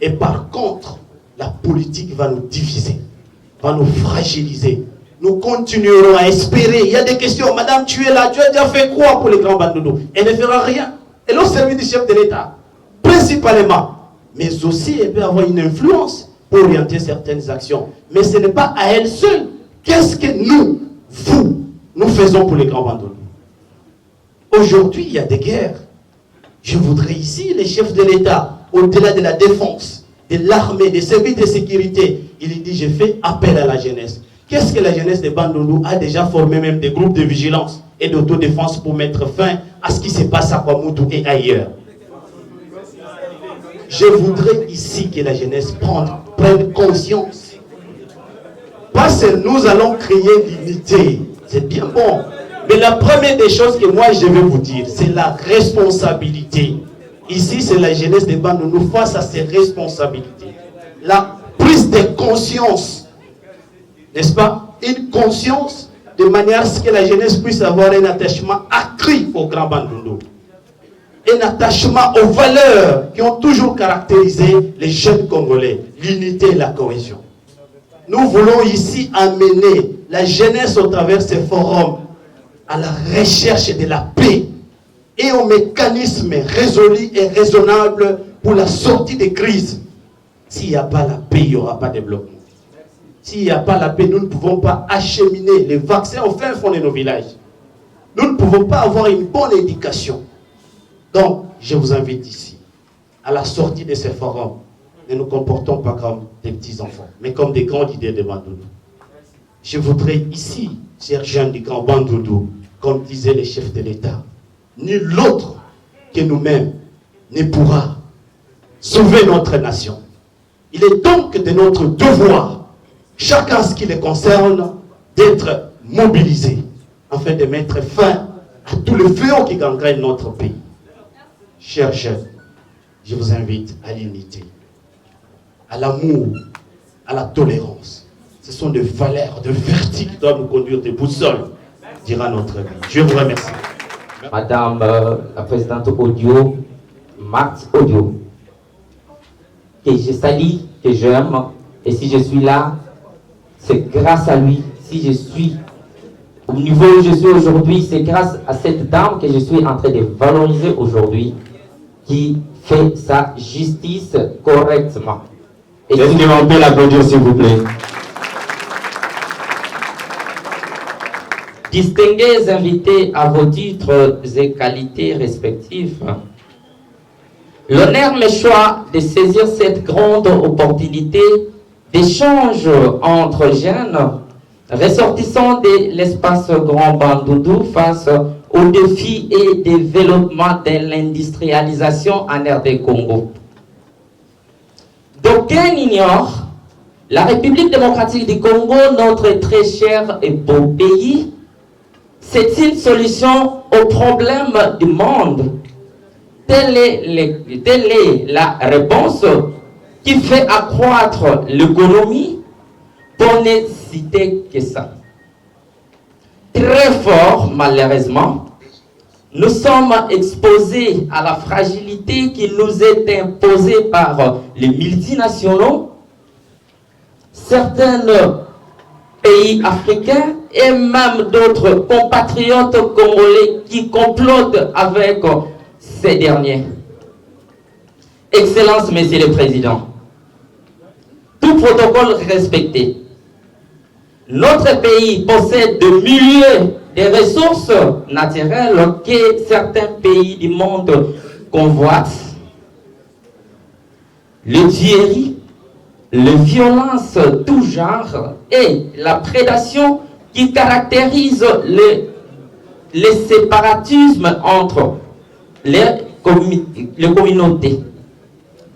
Et par contre, la politique va nous diviser, va nous fragiliser. Nous continuerons à espérer. Il y a des questions. Madame, tu es là, tu as déjà fait quoi pour les grands Bandundu? Elle ne fera rien. Elle est au service du chef de l'État, principalement. Mais aussi, elle peut avoir une influence pour orienter certaines actions. Mais ce n'est pas à elle seule. Qu'est-ce que nous faisons pour les grands Bandundu? Aujourd'hui, il y a des guerres. Je voudrais ici, les chefs de l'État, au-delà de la défense, de l'armée, des services de sécurité, il dit, je fais appel à la jeunesse. Qu'est-ce que la jeunesse de Bandundu a déjà formé même des groupes de vigilance et d'autodéfense pour mettre fin à ce qui se passe à Kwamutu et ailleurs? Je voudrais ici que la jeunesse prenne conscience. Parce que nous allons créer l'unité. C'est bien bon. Mais la première des choses que moi je vais vous dire, c'est la responsabilité. Ici, c'est la jeunesse de Bandundu face à ses responsabilités. La prise de conscience. N'est-ce pas? Une conscience de manière à ce que la jeunesse puisse avoir un attachement accru au grand Bandundu. Un attachement aux valeurs qui ont toujours caractérisé les jeunes Congolais, l'unité et la cohésion. Nous voulons ici amener la jeunesse au travers de ces forums à la recherche de la paix et aux mécanismes résolus et raisonnables pour la sortie des crises. S'il n'y a pas la paix, il n'y aura pas de développement. S'il n'y a pas la paix, nous ne pouvons pas acheminer les vaccins au fin fond de nos villages. Nous ne pouvons pas avoir une bonne éducation. Donc, je vous invite ici, à la sortie de ces forums, ne nous comportons pas comme des petits-enfants, mais comme des grands leaders de Bandundu. Je voudrais ici, chers jeunes du grand Bandundu, comme disaient les chefs de l'État, nul autre que nous-mêmes ne pourra sauver notre nation. Il est donc de notre devoir, chacun ce qui les concerne, d'être mobilisé, afin de mettre fin à tout le fléau qui gangrène notre pays. Chers jeunes, je vous invite à l'unité, à l'amour, à la tolérance. Ce sont des valeurs, des vertus qui doivent nous conduire, des boussoles, dira notre vie. Je vous remercie. Madame la présidente Audio, Max Audio, que je salue, que j'aime, et si je suis là, c'est grâce à lui. Si je suis au niveau où je suis aujourd'hui, c'est grâce à cette dame que je suis en train de valoriser aujourd'hui, qui fait sa justice correctement. Et est-ce qu'on peut l'applaudir, s'il vous plaît? Distingués invités à vos titres et qualités respectifs, l'honneur me choisit de saisir cette grande opportunité d'échange entre jeunes ressortissants de l'espace Grand Bandundu face aux défis et développement de l'industrialisation en RD Congo. D'aucuns ignorent, la République démocratique du Congo, notre très cher et beau pays, c'est une solution aux problèmes du monde. Telle est la réponse qui fait accroître l'économie, pour ne citer que ça. Très fort, malheureusement, nous sommes exposés à la fragilité qui nous est imposée par les multinationaux, certains pays africains et même d'autres compatriotes congolais qui complotent avec ces derniers. Excellences, Messieurs le Président, tout protocole respecté, notre pays possède de milliers de ressources naturelles que certains pays du monde convoitent. Le tuerie, les violences tout genre et la prédation qui caractérise le séparatisme entre les communautés,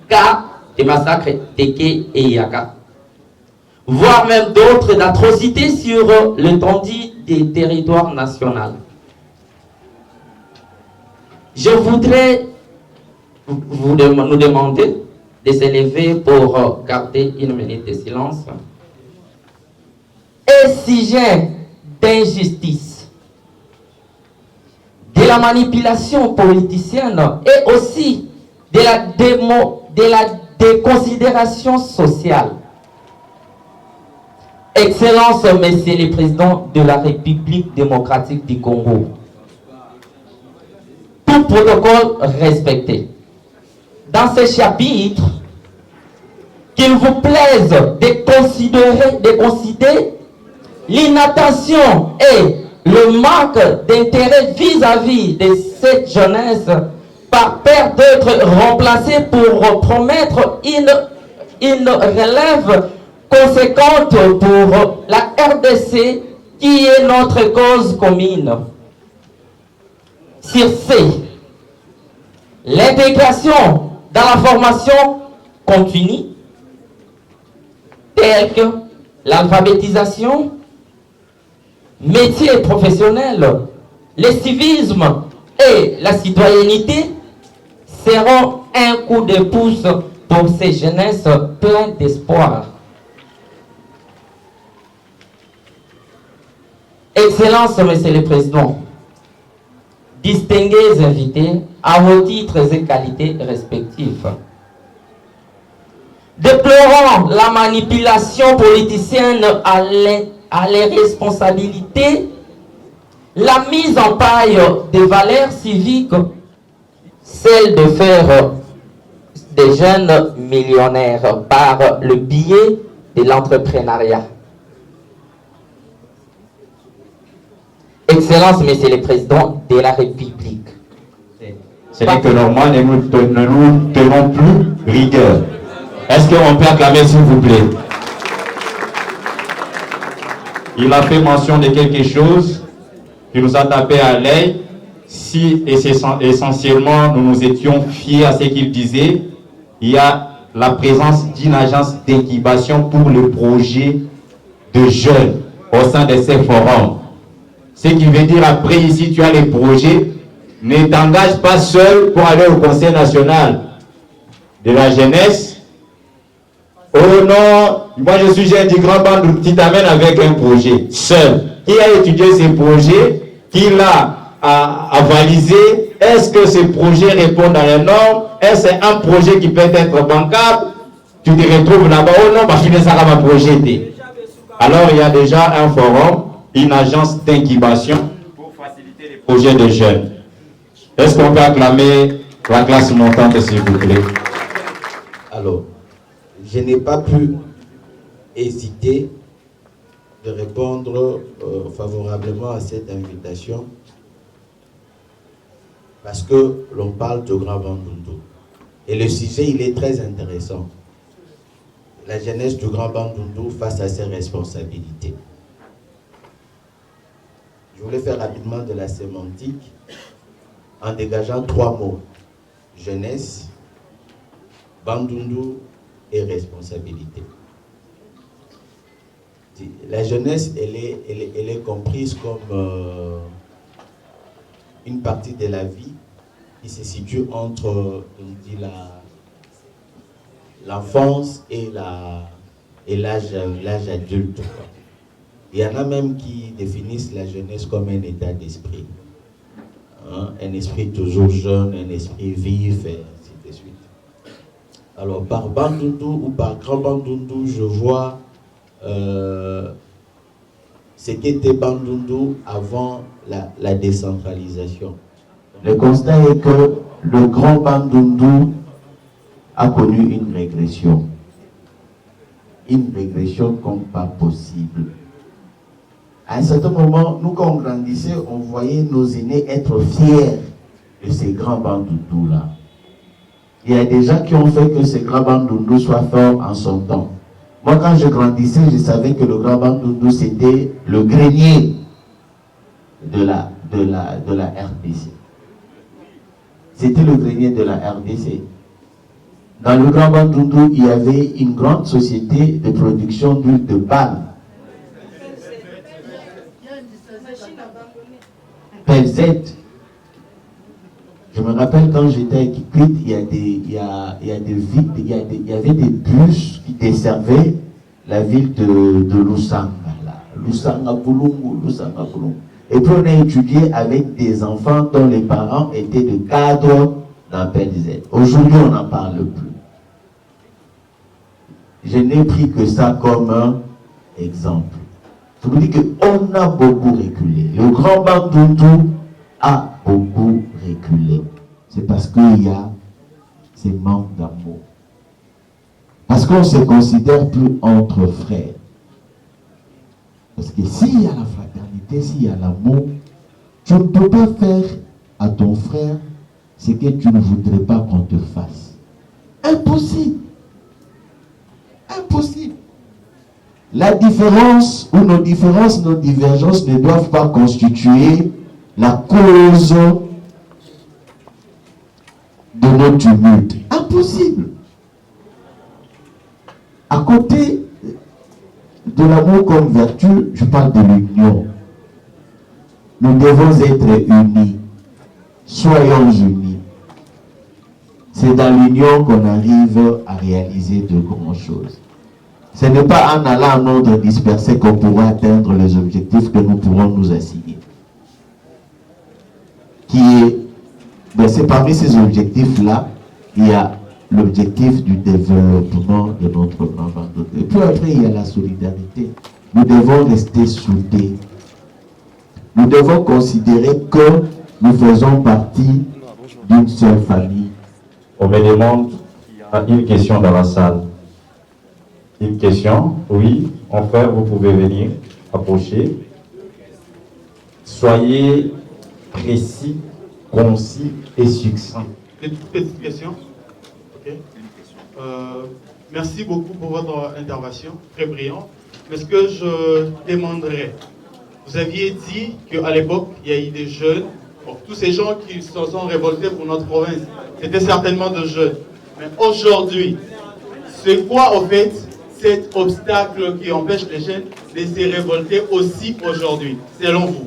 cas des massacres Teke et Yaka, voire même d'autres atrocités sur l'étendue des territoires nationaux. Je voudrais nous demander de s'élever pour garder une minute de silence. Et sujet d'injustice, de la manipulation politicienne et aussi de la déconsidération sociale. Excellence, Monsieur le Président de la République démocratique du Congo, tout protocole respecté. Dans ce chapitre, qu'il vous plaise de considérer l'inattention et le manque d'intérêt vis-à-vis de cette jeunesse par peur d'être remplacée pour promettre une relève conséquente pour la RDC qui est notre cause commune. Sur ce, l'intégration dans la formation continue, telle que l'alphabétisation, métiers professionnels, le civisme et la citoyenneté seront un coup de pouce pour ces jeunesses pleines d'espoir. Excellences, Monsieur le Président, distingués invités à vos titres et qualités respectifs, déplorant la manipulation politicienne à l'irresponsabilité, la mise en paille des valeurs civiques, celle de faire des jeunes millionnaires par le biais de l'entrepreneuriat. Excellence, Monsieur le Président de la République. Ce n'est que normal et nous ne nous tenons plus rigueur. Est-ce qu'on peut acclamer, s'il vous plaît? Il a fait mention de quelque chose qui nous a tapé à l'œil. Si essentiellement nous nous étions fiés à ce qu'il disait, il y a la présence d'une agence d'incubation pour le projet de jeunes au sein de ces forums. Ce qui veut dire, après ici, tu as les projets, ne t'engage pas seul pour aller au Conseil national de la jeunesse. Oh non, moi je suis jeune du Grand Bandundu, tu t'amènes avec un projet, seul. Qui a étudié ces projets, qui l'a avalisé, est-ce que ces projets répondent à les normes, est-ce que c'est un projet qui peut être bancable, tu te retrouves là-bas, oh non, ça va projeter. Alors il y a déjà un forum, une agence d'incubation pour faciliter les projets de jeunes. Est-ce qu'on peut acclamer la classe montante, s'il vous plaît? Alors, je n'ai pas pu hésiter de répondre favorablement à cette invitation parce que l'on parle de Grand Bandundu. Et le sujet, il est très intéressant. La jeunesse du Grand Bandundu face à ses responsabilités. Je voulais faire rapidement de la sémantique en dégageant 3 mots. Jeunesse, Bandundu et responsabilité. La jeunesse, elle est comprise comme une partie de la vie qui se situe entre l'enfance et l'âge adulte. Il y en a même qui définissent la jeunesse comme un état d'esprit. Hein? Un esprit toujours jeune, un esprit vif, et ainsi de suite. Alors, par Bandundu ou par Grand Bandundu, je vois ce qu'était Bandundu avant la décentralisation. Le constat est que le Grand Bandundu a connu une régression. Une régression comme pas possible. À un certain moment, nous, quand on grandissait, on voyait nos aînés être fiers de ces grands Bandundu-là. Il y a des gens qui ont fait que ces grands Bandundu soient forts en son temps. Moi, quand je grandissais, je savais que le Grand Bandundu, c'était le grenier de la RDC. C'était le grenier de la RDC. Dans le Grand Bandundu, il y avait une grande société de production d'huile de palme. PZ. Je me rappelle quand j'étais à Kikwit, il y avait des bus qui desservaient la ville de Lusanga. Lusanga Boulungu. Et puis on a étudié avec des enfants dont les parents étaient de cadres dans PLZ. Aujourd'hui, on n'en parle plus. Je n'ai pris que ça comme un exemple. Je vous dis qu'on a beaucoup reculé. Le Grand Bandundu a beaucoup reculé. C'est parce qu'il y a ces manques d'amour. Parce qu'on ne se considère plus entre frères. Parce que s'il y a la fraternité, s'il y a l'amour, tu ne peux pas faire à ton frère ce que tu ne voudrais pas qu'on te fasse. Impossible. Impossible. La différence ou nos différences, nos divergences ne doivent pas constituer la cause de nos tumultes. Impossible. À côté de l'amour comme vertu, je parle de l'union. Nous devons être unis. Soyons unis. C'est dans l'union qu'on arrive à réaliser de grandes choses. Ce n'est pas en allant en ordre dispersé qu'on pourra atteindre les objectifs que nous pourrons nous assigner. C'est parmi ces objectifs-là, il y a l'objectif du développement de notre grand Bandundu. Et puis après, il y a la solidarité. Nous devons rester soudés. Nous devons considérer que nous faisons partie d'une seule famille. On me demande, il y a une question dans la salle. Une question? Oui, mon frère, vous pouvez venir, approcher. Soyez précis, concis et succinct. Une petite question. Ok. Merci beaucoup pour votre intervention, très brillante. Mais ce que je demanderais, vous aviez dit qu'à l'époque, il y a eu des jeunes, bon, tous ces gens qui se sont révoltés pour notre province, c'était certainement de jeunes. Mais aujourd'hui, c'est quoi au fait cet obstacle qui empêche les jeunes de se révolter aussi aujourd'hui, selon vous?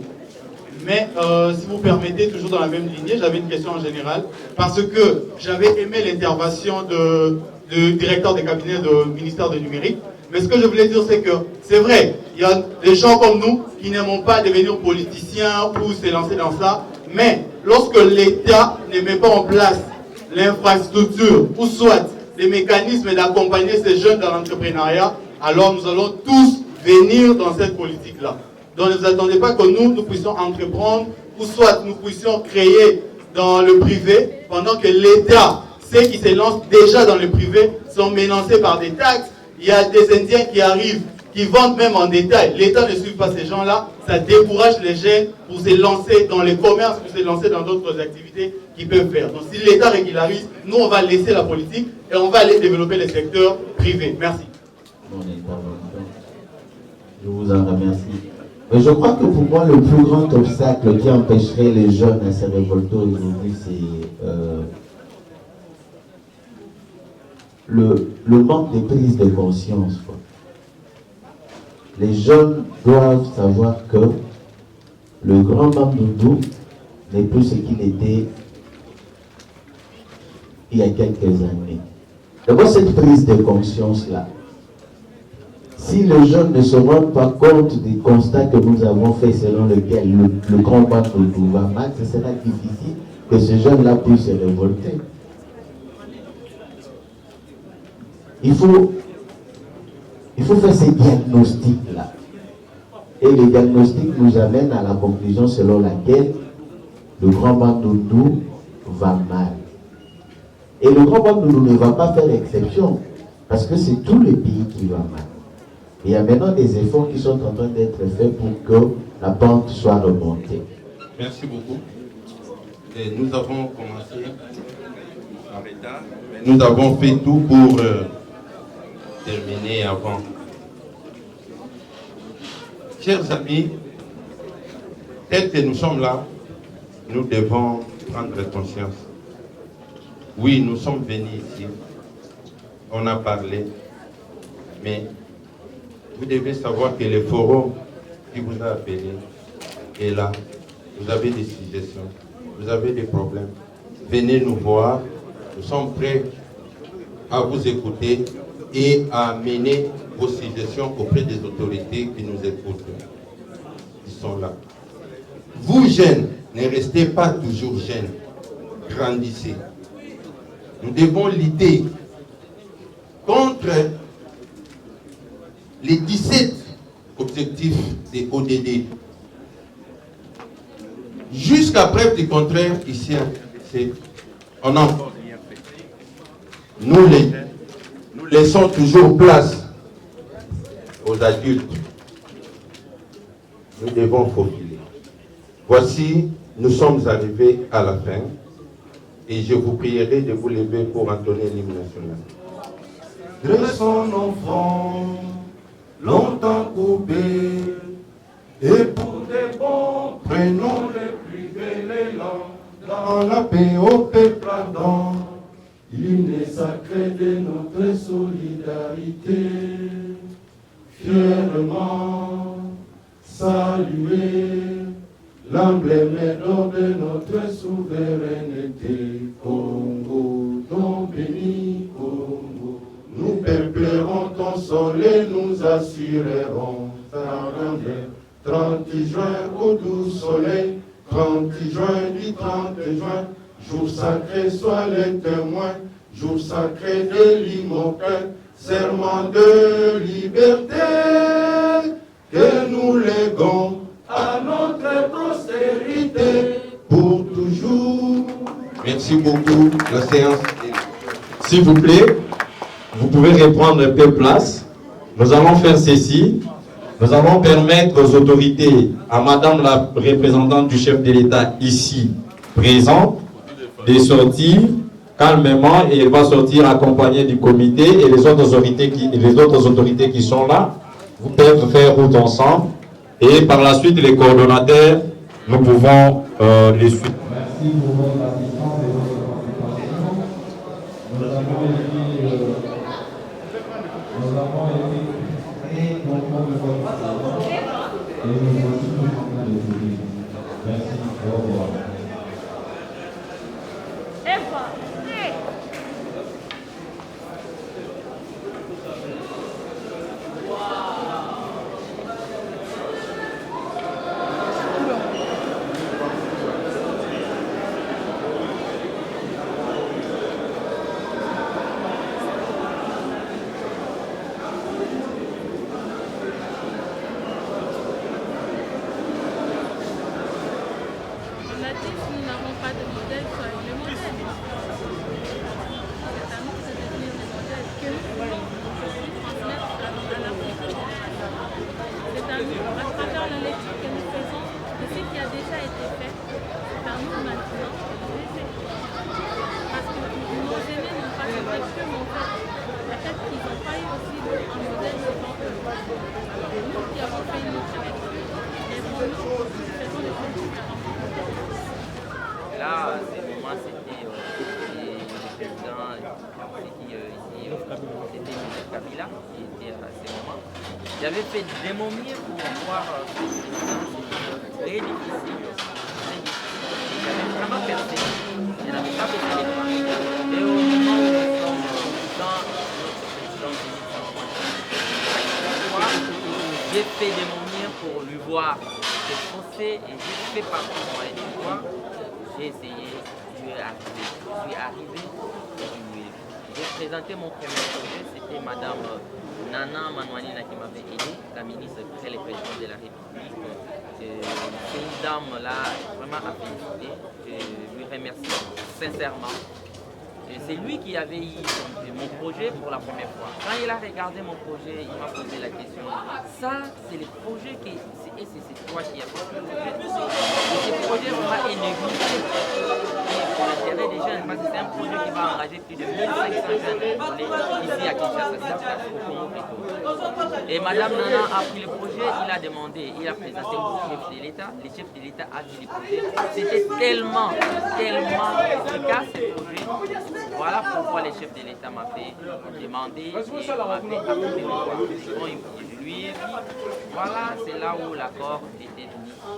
Mais si vous permettez, toujours dans la même lignée, j'avais une question en général, parce que j'avais aimé l'intervention du directeur des cabinets du ministère du numérique. Mais ce que je voulais dire, c'est que c'est vrai, il y a des gens comme nous qui n'aimons pas devenir politiciens ou se lancer dans ça, mais lorsque l'État ne met pas en place l'infrastructure ou soit des mécanismes d'accompagner ces jeunes dans l'entrepreneuriat, alors nous allons tous venir dans cette politique-là. Donc ne vous attendez pas que nous puissions entreprendre ou soit nous puissions créer dans le privé pendant que l'État, ceux qui se lancent déjà dans le privé, sont menacés par des taxes. Il y a des Indiens qui arrivent, qui vendent même en détail. L'État ne suit pas ces gens-là. Ça décourage les jeunes pour se lancer dans les commerces, pour se lancer dans d'autres activités qu'ils peuvent faire. Donc si l'État régularise, nous on va laisser la politique et on va aller développer les secteurs privés. Merci. Je vous en remercie. Mais je crois que pour moi, le plus grand obstacle qui empêcherait les jeunes à se révolter aujourd'hui, c'est le manque de prise de conscience. Quoi. Les jeunes doivent savoir que le Grand Bandundu n'est plus ce qu'il était il y a quelques années. D'abord, cette prise de conscience-là, si les jeunes ne se rendent pas compte des constats que nous avons faits selon lesquels le Grand Bandundu va mal, ce sera difficile que ces jeunes-là puissent se révolter. Il faut faire ces diagnostics-là. Et les diagnostics nous amènent à la conclusion selon laquelle le Grand Bandundu va mal. Et le Grand Bandundu ne va pas faire exception, parce que c'est tout le pays qui va mal. Il y a maintenant des efforts qui sont en train d'être faits pour que la pente soit remontée. Merci beaucoup. Et nous avons commencé en retard, mais nous avons fait tout pour terminer avant. Chers amis, tel que nous sommes là, nous devons prendre conscience. Oui, nous sommes venus ici, on a parlé, mais vous devez savoir que le forum qui vous a appelé est là. Vous avez des suggestions, vous avez des problèmes. venez nous voir. Nous sommes prêts à vous écouter et à amener vos suggestions auprès des autorités qui nous écoutent. Ils sont là. Vous, jeunes, ne restez pas toujours jeunes. Grandissez. Nous devons lutter contre les 17 objectifs des ODD. Jusqu'à preuve du contraire, ici, on n'a encore rien fait. Nous laissons toujours place aux adultes. Nous devons faufiler. Voici, nous sommes arrivés à la fin et je vous prierai de vous lever pour entonner l'hymne national. Dressons nos fronts, longtemps coupés, et pour des bons, prenons les plus bel élan, dans la paix au peuple ardent, l'hymne sacré de notre solidarité, fièrement saluer l'emblème d'or de notre souveraineté. Congo, ton béni, Congo, nous peuplerons ton sol et nous assurerons ta grandeur. 30 juin au doux soleil, 30 juin du 30 juin, jour sacré soit les témoins, jour sacré de l'immortel, serment de liberté que nous léguons à notre postérité pour toujours. Merci beaucoup, la séance est... S'il vous plaît, vous pouvez reprendre un peu place. Nous allons faire ceci. Nous allons permettre aux autorités, à Madame la représentante du chef de l'État ici présente, de sortir calmement et elle va sortir accompagnée du comité et les autres autorités qui sont là. Vous pouvez faire route ensemble et par la suite les coordonnateurs, nous pouvons les suivre. Merci pour votre assistance et votre participation. Nous avons été très contents de votre présence et nous sommes toujours en train de vous dire merci, au revoir. Là, ces moments, c'était le président c'était M. Kabila qui était à ces moments. J'avais fait des momies pour voir le président, c'était très difficile. J'avais vraiment percé. Je n'avais pas fait les pas. Et au moment où nous sommes dans notre président, j'ai fait des momies pour lui voir se forcer et j'ai fait partout pour aller lui voir. J'ai essayé, je suis arrivé, j'ai présenté mon premier projet, c'était Madame Nana Manouanina qui m'avait aidé, la ministre près le président de la République. C'est une dame là vraiment à féliciter, je lui remercie sincèrement. C'est lui qui avait eu mon projet pour la première fois. Quand il a regardé mon projet, il m'a posé la question. Ça, c'est le projet qui... Et c'est toi qui as fait le projet. Et ce projet vraiment est négligé. Et pour l'intérêt des jeunes, parce que c'est un projet qui va engager plus de 1500 jeunes ici à Kinshasa, au Congo plutôt. Et Madame Nana a pris le projet, il a demandé, il a présenté au chef de l'État. Le chef de l'État a vu le projet. C'était tellement efficace ce projet. Voilà pourquoi le chef de l'État m'a fait demander et m'a fait appeler le roi. Je lui ai dit, voilà, c'est là où l'accord était venu.